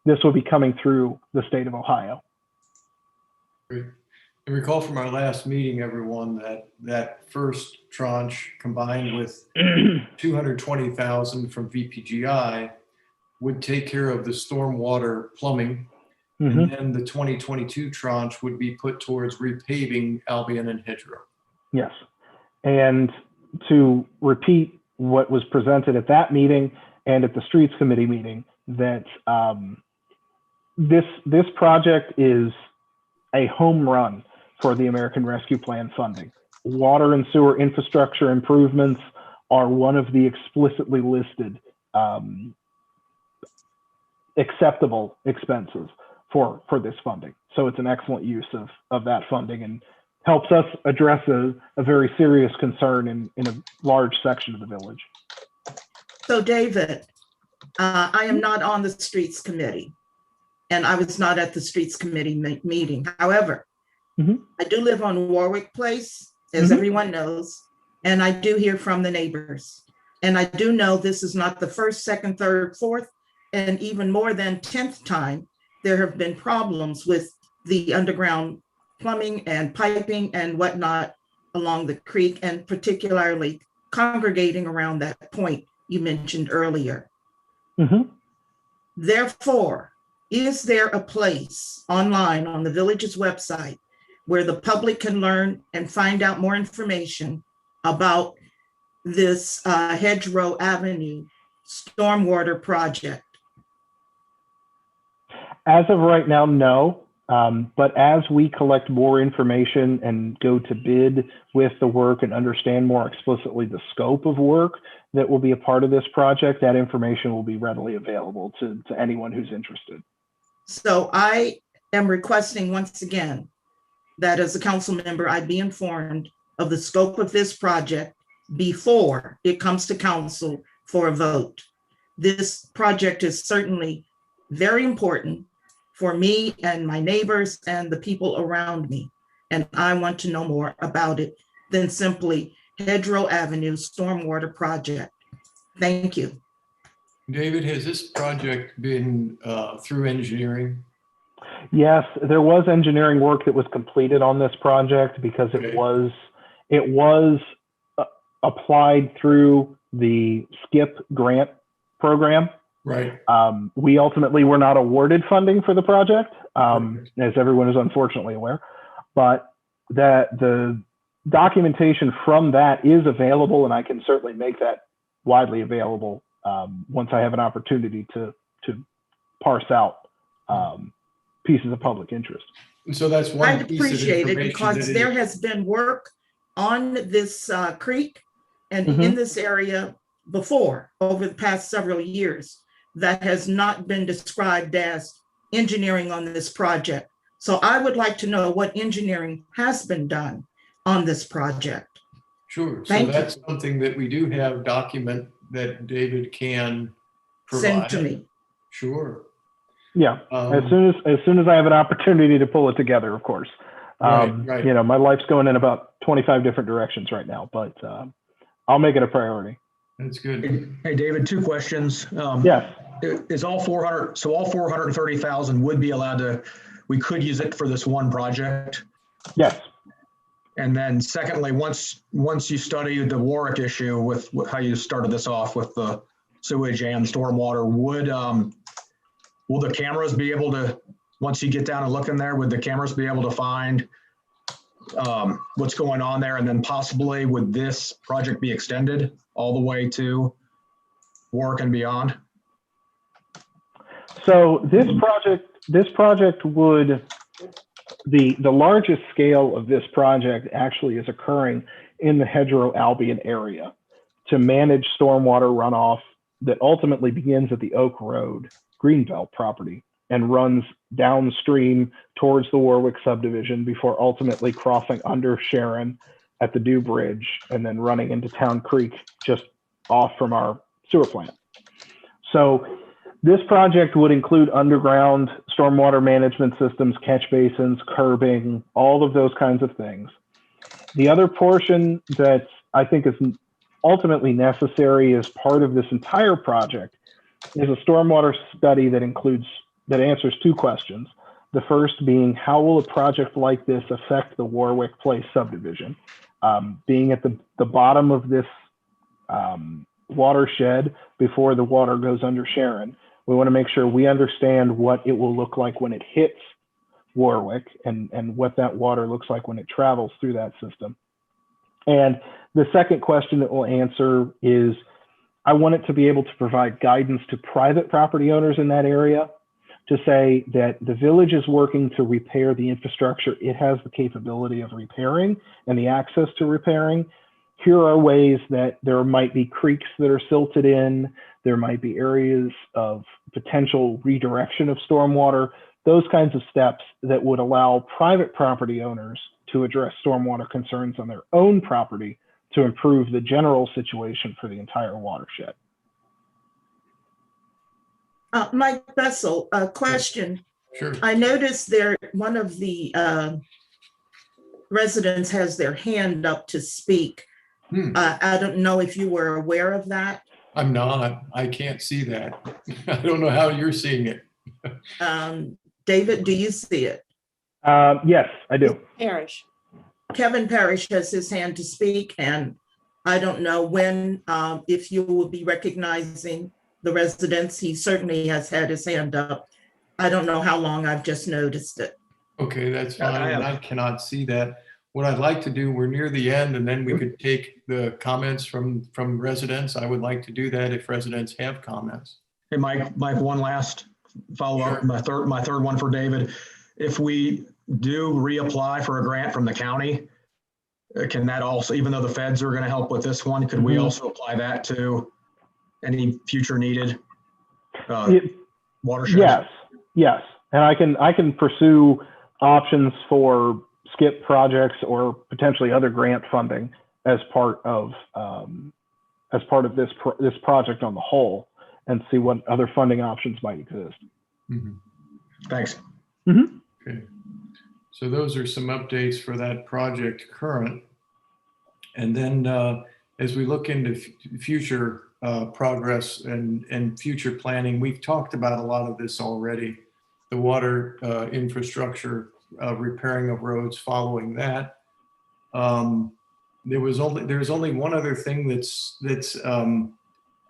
This will be coming through the state of Ohio. Great. I recall from our last meeting, everyone, that first tranche combined with 220,000 from VPGI would take care of the stormwater plumbing. And then the 2022 tranche would be put towards repaving Albion and Hedgerow. Yes. And to repeat what was presented at that meeting and at the Streets Committee meeting, that this project is a home run for the American Rescue Plan funding. Water and sewer infrastructure improvements are one of the explicitly listed acceptable expenses for this funding. So it's an excellent use of that funding and helps us address a very serious concern in a large section of the village. So David, I am not on the Streets Committee, and I was not at the Streets Committee meeting. However, I do live on Warwick Place, as everyone knows, and I do hear from the neighbors. And I do know this is not the first, second, third, fourth, and even more than 10th time there have been problems with the underground plumbing and piping and whatnot along the creek, and particularly congregating around that point you mentioned earlier. Therefore, is there a place online on the village's website where the public can learn and find out more information about this Hedgerow Avenue stormwater project? As of right now, no. But as we collect more information and go to bid with the work and understand more explicitly the scope of work that will be a part of this project, that information will be readily available to anyone who's interested. So I am requesting once again that as a council member, I be informed of the scope of this project before it comes to council for a vote. This project is certainly very important for me and my neighbors and the people around me. And I want to know more about it than simply Hedgerow Avenue Stormwater Project. Thank you. David, has this project been through engineering? Yes, there was engineering work that was completed on this project because it was applied through the SKIP grant program. Right. We ultimately were not awarded funding for the project, as everyone is unfortunately aware, but that the documentation from that is available, and I can certainly make that widely available once I have an opportunity to parse out pieces of public interest. So that's one I'd piece of appreciate it information because that there has been work on this creek and in this area before, over the past several years, that has not been described as engineering on this project. So I would like to know what engineering has been done on this project. Sure. So Thank you. that's something that we do have document that David can Send provide. to me. Sure. Yeah, as Um, soon as I have an opportunity to pull it together, of course. Right. You know, my life's going in about 25 different directions right now, but I'll make it a priority. That's good. Hey, David, two questions. Yes. Is all 400, so all 430,000 would be allowed to, we could use it for this one project? Yes. And then secondly, once you study the Warwick issue with how you started this off with the sewage and stormwater, will the cameras be able to, once you get down and look in there, would the cameras be able to find what's going on there? And then possibly would this project be extended all the way to Warwick and beyond? So this project would, the largest scale of this project actually is occurring in the Hedgerow Albion area to manage stormwater runoff that ultimately begins at the Oak Road Greenbelt property and runs downstream towards the Warwick subdivision before ultimately crossing under Sharon at the Dew Bridge and then running into Town Creek just off from our sewer plant. So this project would include underground stormwater management systems, catch basins, curbing, all of those kinds of things. The other portion that I think is ultimately necessary as part of this entire project is a stormwater study that answers two questions. The first being, how will a project like this affect the Warwick Place subdivision? Being at the bottom of this watershed before the water goes under Sharon, we want to make sure we understand what it will look like when it hits Warwick and what that water looks like when it travels through that system. And the second question that we'll answer is, I want it to be able to provide guidance to private property owners in that area to say that the village is working to repair the infrastructure it has the capability of repairing and the access to repairing. Here are ways that there might be creeks that are silted in, there might be areas of potential redirection of stormwater, those kinds of steps that would allow private property owners to address stormwater concerns on their own property to improve the general situation for the entire watershed. Mike Bessel, a question. Sure. I noticed there, one of the residents has their hand up to speak. I don't know if you were aware of that. I'm not. I can't see that. I don't know how you're seeing it. David, do you see it? Yes, I do. Parrish. Kevin Parrish has his hand to speak, and I don't know when, if you will be recognizing the residents. He certainly has had his hand up. I don't know how long, I've just noticed it. Okay, that's fine. And I cannot see that. What I'd like to do, we're near the end, and then we could take the comments from residents. I would like to do that if residents have comments. Hey, Mike, one last follow-up, Sure. my third one for David. If we do reapply for a grant from the county, can that also, even though the feds are going to help with this one, could we also apply that to any future needed watersheds? Yes. And I can pursue options for skip projects or potentially other grant funding as part of this project on the whole, and see what other funding options might exist. Mm-hmm. Thanks. Mm-hmm. Okay. So those are some updates for that project current. And then as we look into future progress and future planning, we've talked about a lot of this already. The water infrastructure, repairing of roads following that. There's only one other thing that's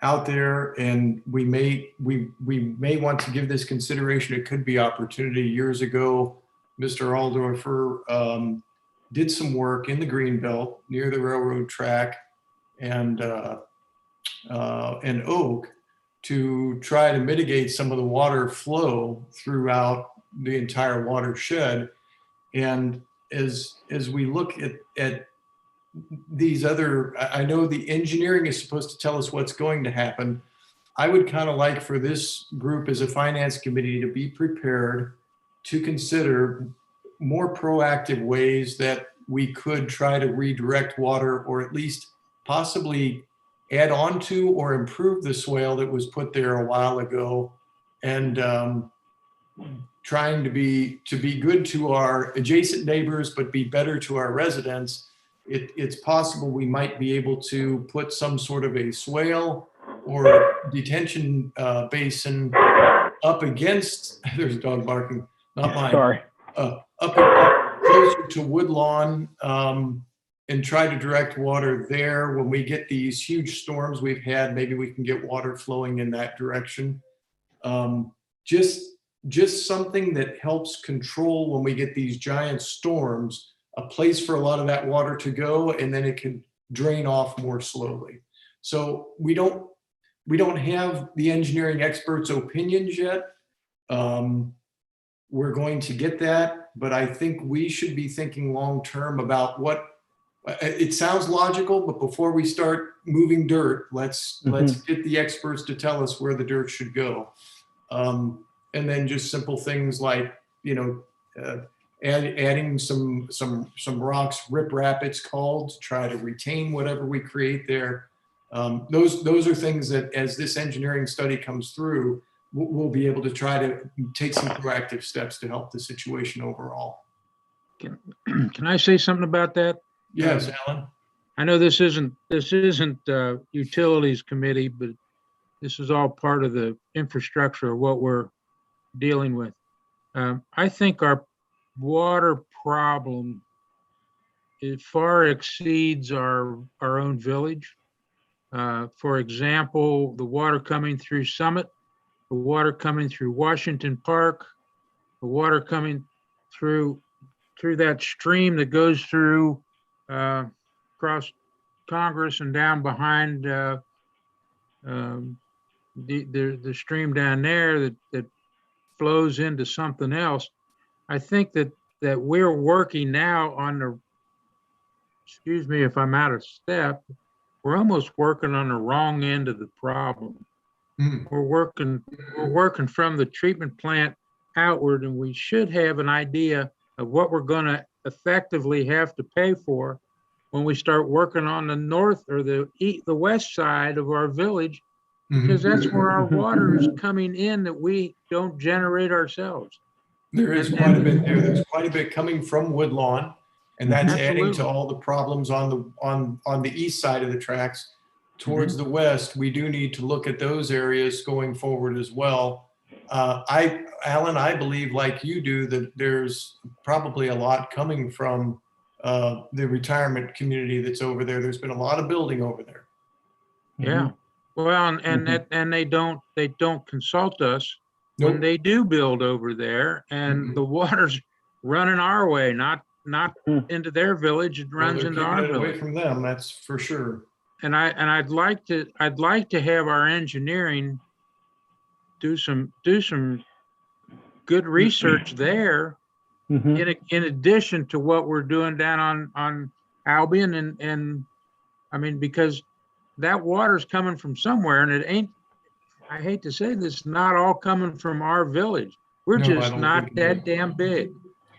out there, and we may want to give this consideration. It could be opportunity. Years ago, Mr. Aldorfer did some work in the Greenbelt near the railroad track and Oak to try to mitigate some of the water flow throughout the entire watershed. And as we look at these other, I know the engineering is supposed to tell us what's going to happen. I would kind of like for this group as a finance committee to be prepared to consider more proactive ways that we could try to redirect water, or at least possibly add on to or improve the swale that was put there a while ago, and trying to be good to our adjacent neighbors, but be better to our residents. It's possible we might be able to put some sort of a swale or detention basin up against, there's a dog barking, not mine. Sorry. Up closer to Woodlawn, and try to direct water there. When we get these huge storms we've had, maybe we can get water flowing in that direction. Just something that helps control when we get these giant storms, a place for a lot of that water to go, and then it can drain off more slowly. So we don't have the engineering experts' opinions yet. We're going to get that, but I think we should be thinking long-term about what, it sounds logical, but before we start moving dirt, let's get the experts to tell us where the dirt should go. And then just simple things like, adding some rocks, riprap it's called, to try to retain whatever we create there. Those are things that, as this engineering study comes through, we'll be able to try to take some proactive steps to help the situation overall. Can I say something about that? Yes, Alan. I know this isn't utilities committee, but this is all part of the infrastructure of what we're dealing with. I think our water problem, it far exceeds our own village. For example, the water coming through Summit, the water coming through Washington Park, the water coming through that stream that goes through across Congress and down behind the stream down there that flows into something else. I think that we're working now on the, excuse me if I'm out of step, we're almost working on the wrong end of the problem. We're working from the treatment plant outward, and we should have an idea of what we're going to effectively have to pay for when we start working on the north or the west side of our village, because that's where our water is coming in that we don't generate ourselves. There is quite a bit there. There's quite a bit coming from Woodlawn, and that's adding to all the problems on the east side of the tracks. Towards the west, we do need to look at those areas going forward as well. Alan, I believe, like you do, that there's probably a lot coming from the retirement community that's over there. There's been a lot of building over there. Yeah. Well, and they don't consult us when they do build over there, and the water's running our way, not into their village. It runs into our village. Away from them, that's for sure. And I'd like to have our engineering do some good research there, in addition to what we're doing down on Albion, and I mean, because that water's coming from somewhere, and it ain't, I hate to say this, not all coming from our village. We're just not that damn big.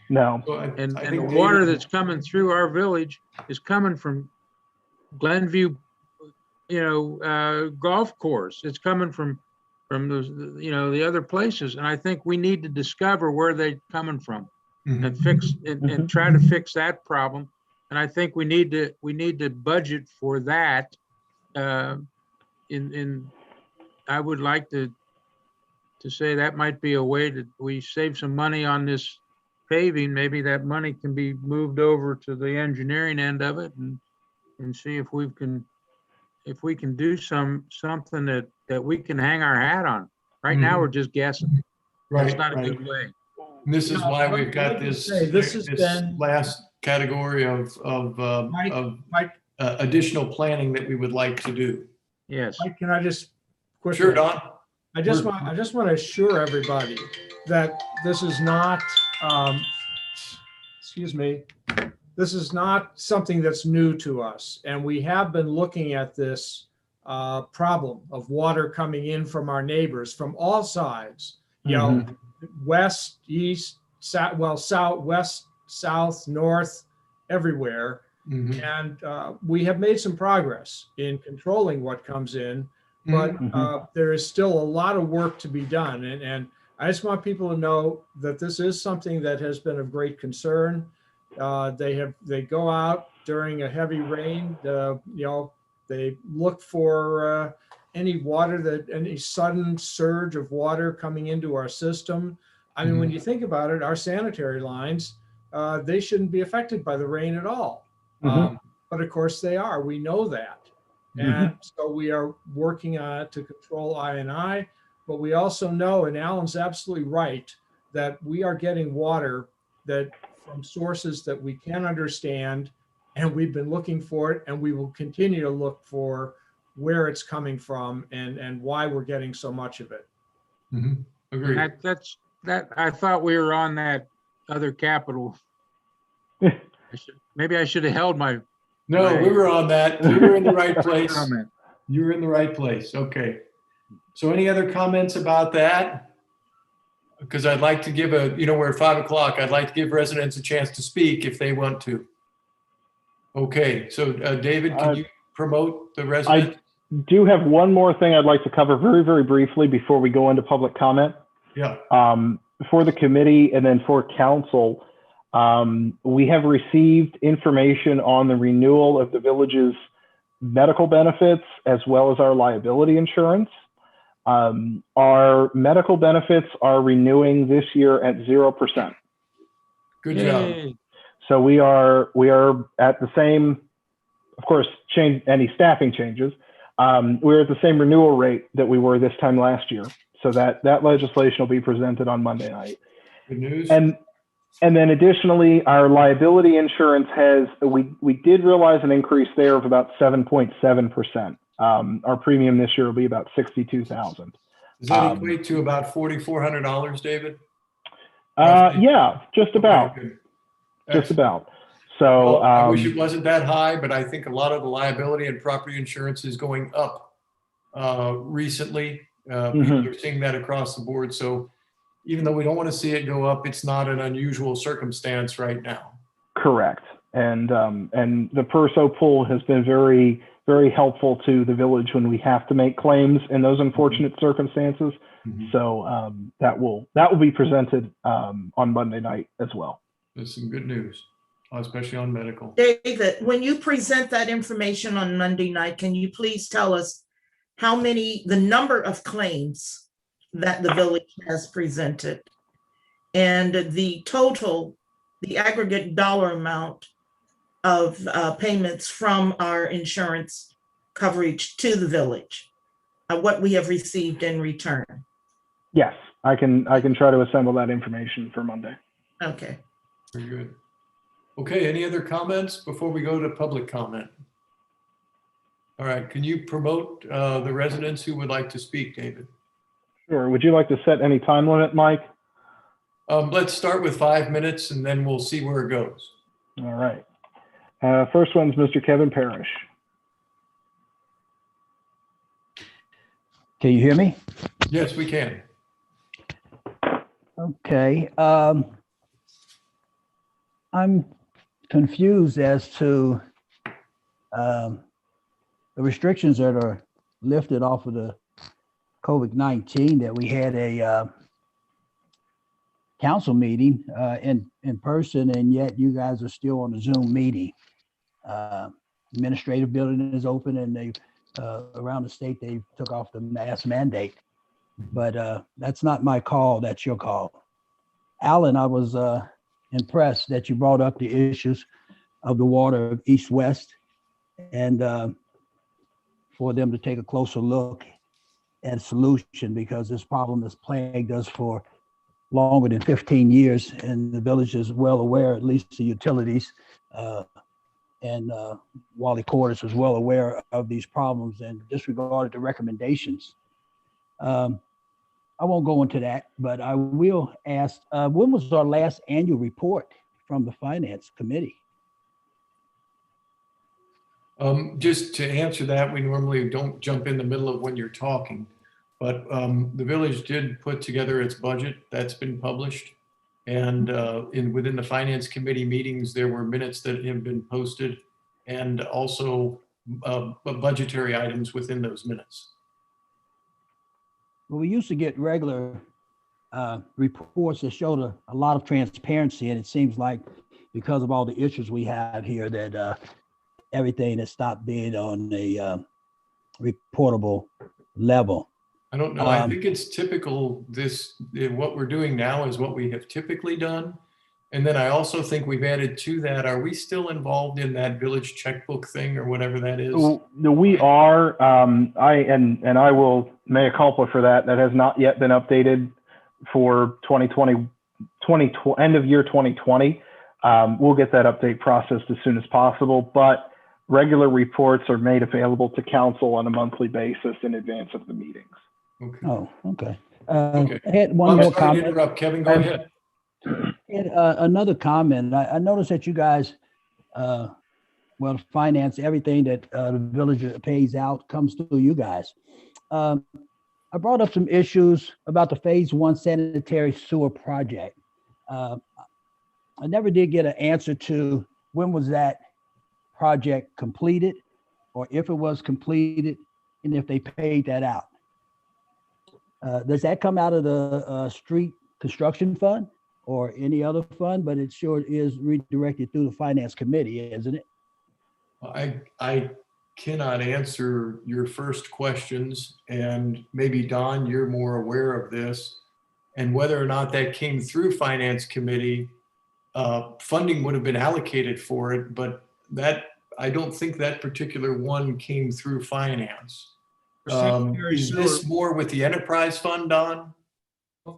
No. And the water that's coming through our village is coming from Glenview, golf course. It's coming from those, the other places. And I think we need to discover where they're coming from and fix and try to fix that problem. And I think we need to budget for that. I would like to say that might be a way that we save some money on this paving. Maybe that money can be moved over to the engineering end of it, and see if we can do something that we can hang our hat on. Right now, we're just guessing. Right. It's not a good way. And this is why we've got this last category of additional planning that we would like to do. Yes. Mike, can I just quickly? Sure, Don. I just want to assure everybody that this is not, this is not something that's new to us. And we have been looking at this problem of water coming in from our neighbors from all sides, west, east, south, west, south, north, everywhere. Mm-hmm. And we have made some progress in controlling what comes in, but there is still a lot of work to be done. And I just want people to know that this is something that has been of great concern. They go out during a heavy rain, they look for any sudden surge of water coming into our system. I mean, when you think about it, our sanitary lines, they shouldn't be affected by the rain at all. But of course they are, we know that. And so we are working on it to control I&I, but we also know, and Alan's absolutely right, that we are getting water that from sources that we can understand, and we've been looking for it, and we will continue to look for where it's coming from and why we're getting so much of it. Agreed. I thought we were on that other capital. Maybe I should have held my. No, we were on that. You were in the right place. Comment. You were in the right place. Okay. So any other comments about that? Because I'd like to give we're at 5 o'clock. I'd like to give residents a chance to speak if they want to. Okay. So David, can you promote the resident? I do have one more thing I'd like to cover very, very briefly before we go into public comment. Yeah. For the committee and then for council, we have received information on the renewal of the village's medical benefits as well as our liability insurance. Our medical benefits are renewing this year at 0%. Good job. So we are at the same, of course, change any staffing changes. We're at the same renewal rate that we were this time last year. So that legislation will be presented on Monday night. Good news. And then additionally, our liability insurance we did realize an increase there of about 7.7%. Our premium this year will be about $62,000. Does that equate to about $4,400, David? Yeah, just about. Okay, just about. So I wish it wasn't that high, but I think a lot of the liability and property insurance is going up recently. People are seeing that across the board. So even though we don't want to see it go up, it's not an unusual circumstance right now. Correct. And the Perso pool has been very, very helpful to the village when we have to make claims in those unfortunate circumstances. So that will be presented on Monday night as well. That's some good news, especially on medical. David, when you present that information on Monday night, can you please tell us the number of claims that the village has presented and the aggregate dollar amount of payments from our insurance coverage to the village, what we have received in return? Yes, I can try to assemble that information for Monday. Okay. Very good. Okay, any other comments before we go to public comment? All right, can you promote the residents who would like to speak, David? Sure. Would you like to set any time limit, Mike? Let's start with 5 minutes and then we'll see where it goes. All right. First one's Mr. Kevin Parrish. Can you hear me? Yes, we can. Okay. I'm confused as to the restrictions that are lifted off of the COVID-19, that we had a council meeting in person, and yet you guys are still on the Zoom meeting. Administrative building is open, and they around the state they took off the mask mandate, but that's not my call. That's your call. Alan, I was impressed that you brought up the issues of the water of east-west, and for them to take a closer look at a solution, because this problem has plagued us for longer than 15 years, and the village is well aware, at least the utilities, and Wally Cordes was well aware of these problems and disregarded the recommendations. I won't go into that, but I will ask, when was our last annual report from the Finance Committee? Just to answer that, we normally don't jump in the middle of when you're talking, but the village did put together its budget. That's been published. And within the finance committee meetings, there were minutes that have been posted and also budgetary items within those minutes. Well, we used to get regular reports that showed a lot of transparency, and it seems like because of all the issues we have here that everything has stopped being on a reportable level. I don't know. I think it's typical. What we're doing now is what we have typically done. And then I also think we've added to that. Are we still involved in that village checkbook thing or whatever that is? We are. I will mea culpa for that. That has not yet been updated for 2020, end of year 2020. We'll get that update processed as soon as possible, but regular reports are made available to council on a monthly basis in advance of the meetings. Okay. Oh, okay. Okay. I had one more Sorry to comment. interrupt, Kevin. Go ahead. And, another comment. I noticed that you guys, finance everything that the village pays out comes through you guys. I brought up some issues about the phase 1 sanitary sewer project. I never did get an answer to when was that project completed, or if it was completed, and if they paid that out. Does that come out of the street construction fund or any other fund? But it sure is redirected through the finance committee, isn't it? I cannot answer your first questions, and maybe Don, you're more aware of this, and whether or not that came through finance committee. Funding would have been allocated for it, but I don't think that particular one came through finance. Is this more with the enterprise fund, Don?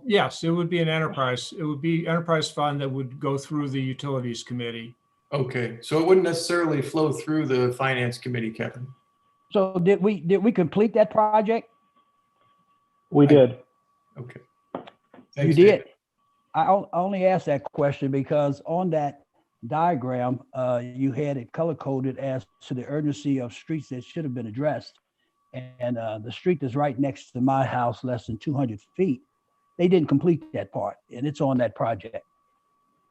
Yes, it would be an enterprise. It would be enterprise fund that would go through the utilities committee. Okay, so it wouldn't necessarily flow through the finance committee, Kevin. So did we complete that project? We did. Okay. You Thanks, did. David. I only asked that question because on that diagram, you had it color coded as to the urgency of streets that should have been addressed. And the street that's right next to my house, less than 200 feet, they didn't complete that part, and it's on that project.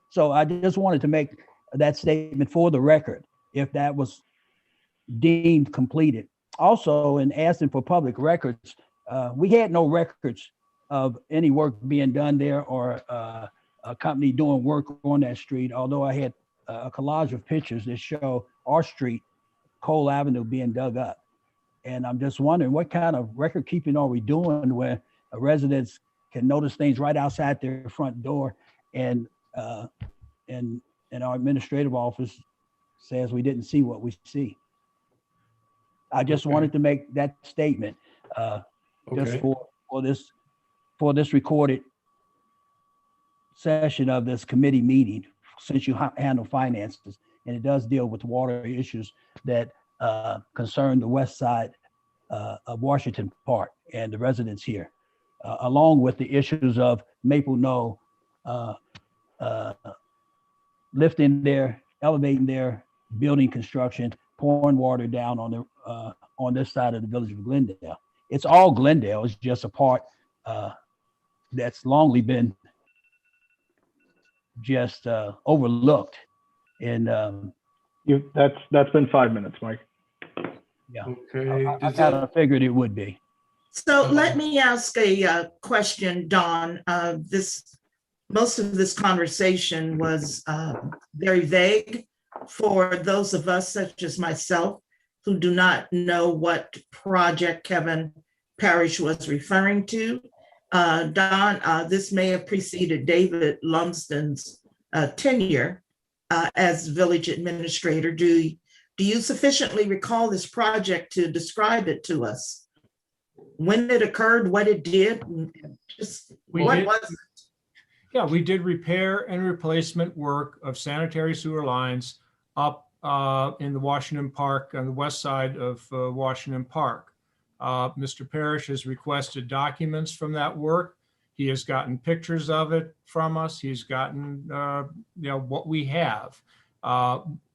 So I just wanted to make that statement for the record, if that was deemed completed. Also, in asking for public records, we had no records of any work being done there or a company doing work on that street, although I had a collage of pictures that show our street, Cole Avenue, being dug up. And I'm just wondering, what kind of record keeping are we doing where residents can notice things right outside their front door, and our administrative office says we didn't see what we see? I just wanted to make that statement just for this recorded session of this committee meeting, since you handle finances, and it does deal with water issues that concern the west side of Washington Park and the residents here, along with the issues of Maple Knoll elevating their building construction, pouring water down on this side of the village of Glendale. It's all Glendale. It's just a part that's longly been just overlooked. And that's been 5 minutes, Mike. yeah, Okay. I kind of figured it would be. So let me ask a question, Don. Most of this conversation was very vague for those of us such as myself who do not know what project Kevin Parrish was referring to. Don, this may have preceded David Lumsden's tenure as village administrator. Do you sufficiently recall this project to describe it to us? When it occurred, what it did, what was it? Yeah, we did repair and replacement work of sanitary sewer lines up in the Washington Park, on the west side of Washington Park. Mr. Parrish has requested documents from that work. He has gotten pictures of it from us. He's gotten what we have.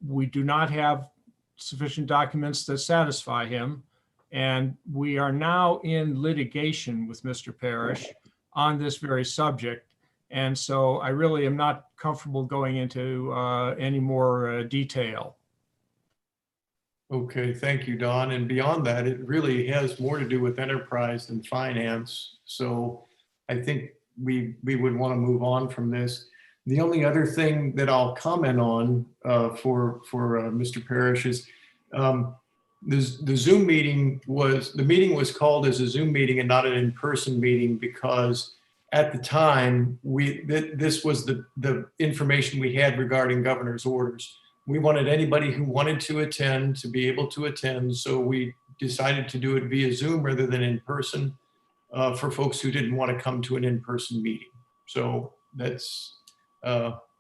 We do not have sufficient documents that satisfy him. And we are now in litigation with Mr. Parrish on this very subject. And so I really am not comfortable going into any more detail. Okay, thank you, Don. And beyond that, it really has more to do with enterprise than finance. So I think we would want to move on from this. The only other thing that I'll comment on for Mr. Parrish is the Zoom meeting the meeting was called as a Zoom meeting and not an in-person meeting because at the time this was the information we had regarding governor's orders. We wanted anybody who wanted to attend to be able to attend. So we decided to do it via Zoom rather than in person for folks who didn't want to come to an in-person meeting. So that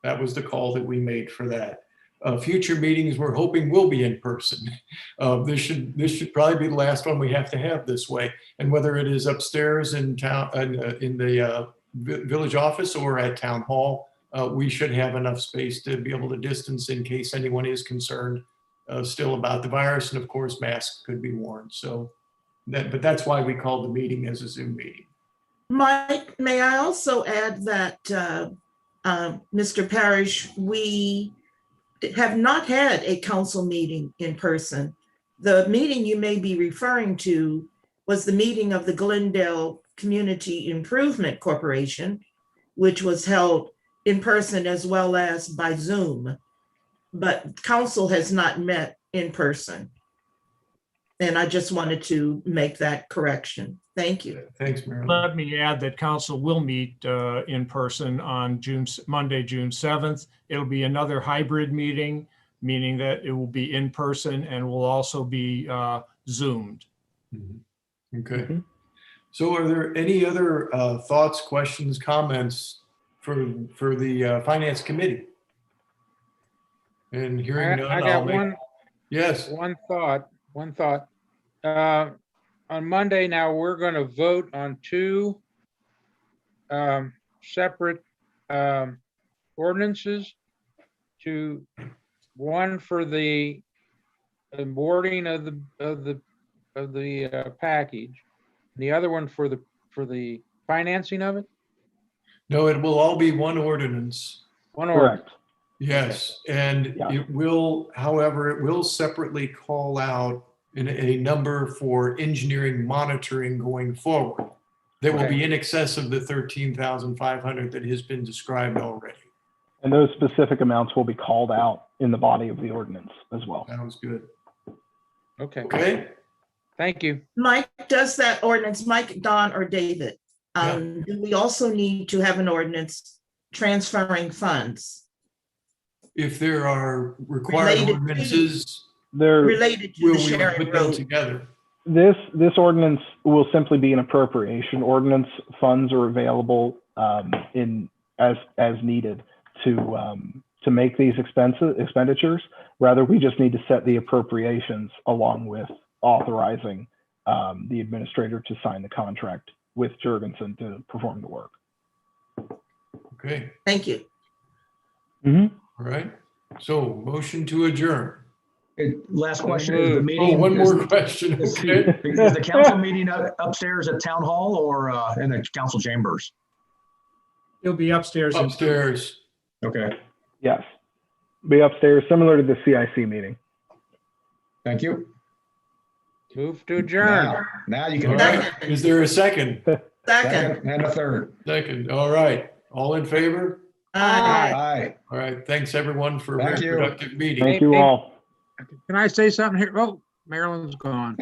was the call that we made for that. Future meetings we're hoping will be in person. This should probably be the last one we have to have this way. And whether it is upstairs in town, in the village office or at town hall, we should have enough space to be able to distance in case anyone is concerned still about the virus. And of course, masks could be worn. So but that's why we called the meeting as a Zoom meeting. Mike, may I also add that, Mr. Parrish, we have not had a council meeting in person. The meeting you may be referring to was the meeting of the Glendale Community Improvement Corporation, which was held in person as well as by Zoom, but council has not met in person. And I just wanted to make that correction. Thank you. Thanks, Marilyn. Let me add that council will meet in person on Monday, June 7th. It'll be another hybrid meeting, meaning that it will be in person and will also be Zoomed. Okay. So are there any other thoughts, questions, comments for the Finance Committee? And hearing none, I I'll got make. Yes. one thought. On Monday now, we're going to vote on two separate ordinances. One for the boarding of the package, the other one for the financing of it. No, it will all be one ordinance. One ordinance. Correct. Yes, and it will, however, it will separately call out a number for engineering monitoring going forward. That will be in excess of the 13,500 that has been described already. And those specific amounts will be called out in the body of the ordinance as well. Sounds good. Okay. Okay. Thank you. Mike, does that ordinance, Mike, Don, or David, do we also need to have an ordinance transferring funds If there are required Related to- ordinances, related to we'll the Sharon put them Road? together. This ordinance will simply be an appropriation ordinance. Funds are available as needed to make these expenditures. Rather, we just need to set the appropriations along with authorizing the administrator to sign the contract with Jurgensen to perform the work. Okay. Thank you. All right. So motion to adjourn. Last question, is the Oh, meeting? one more question. Okay. Is the council meeting upstairs at town hall or in the council chambers? It'll be upstairs. Upstairs. Okay, Yes. Be upstairs, similar to the CIC meeting. thank you. Move to adjourn. Now you All can. right. Is there a second? Second. And a third. Second. All right. All in favor? Aye. Aye. All right. Thanks everyone for a Thank very you. productive meeting. Thank you all. Can I say something here? Oh, Marilyn's gone.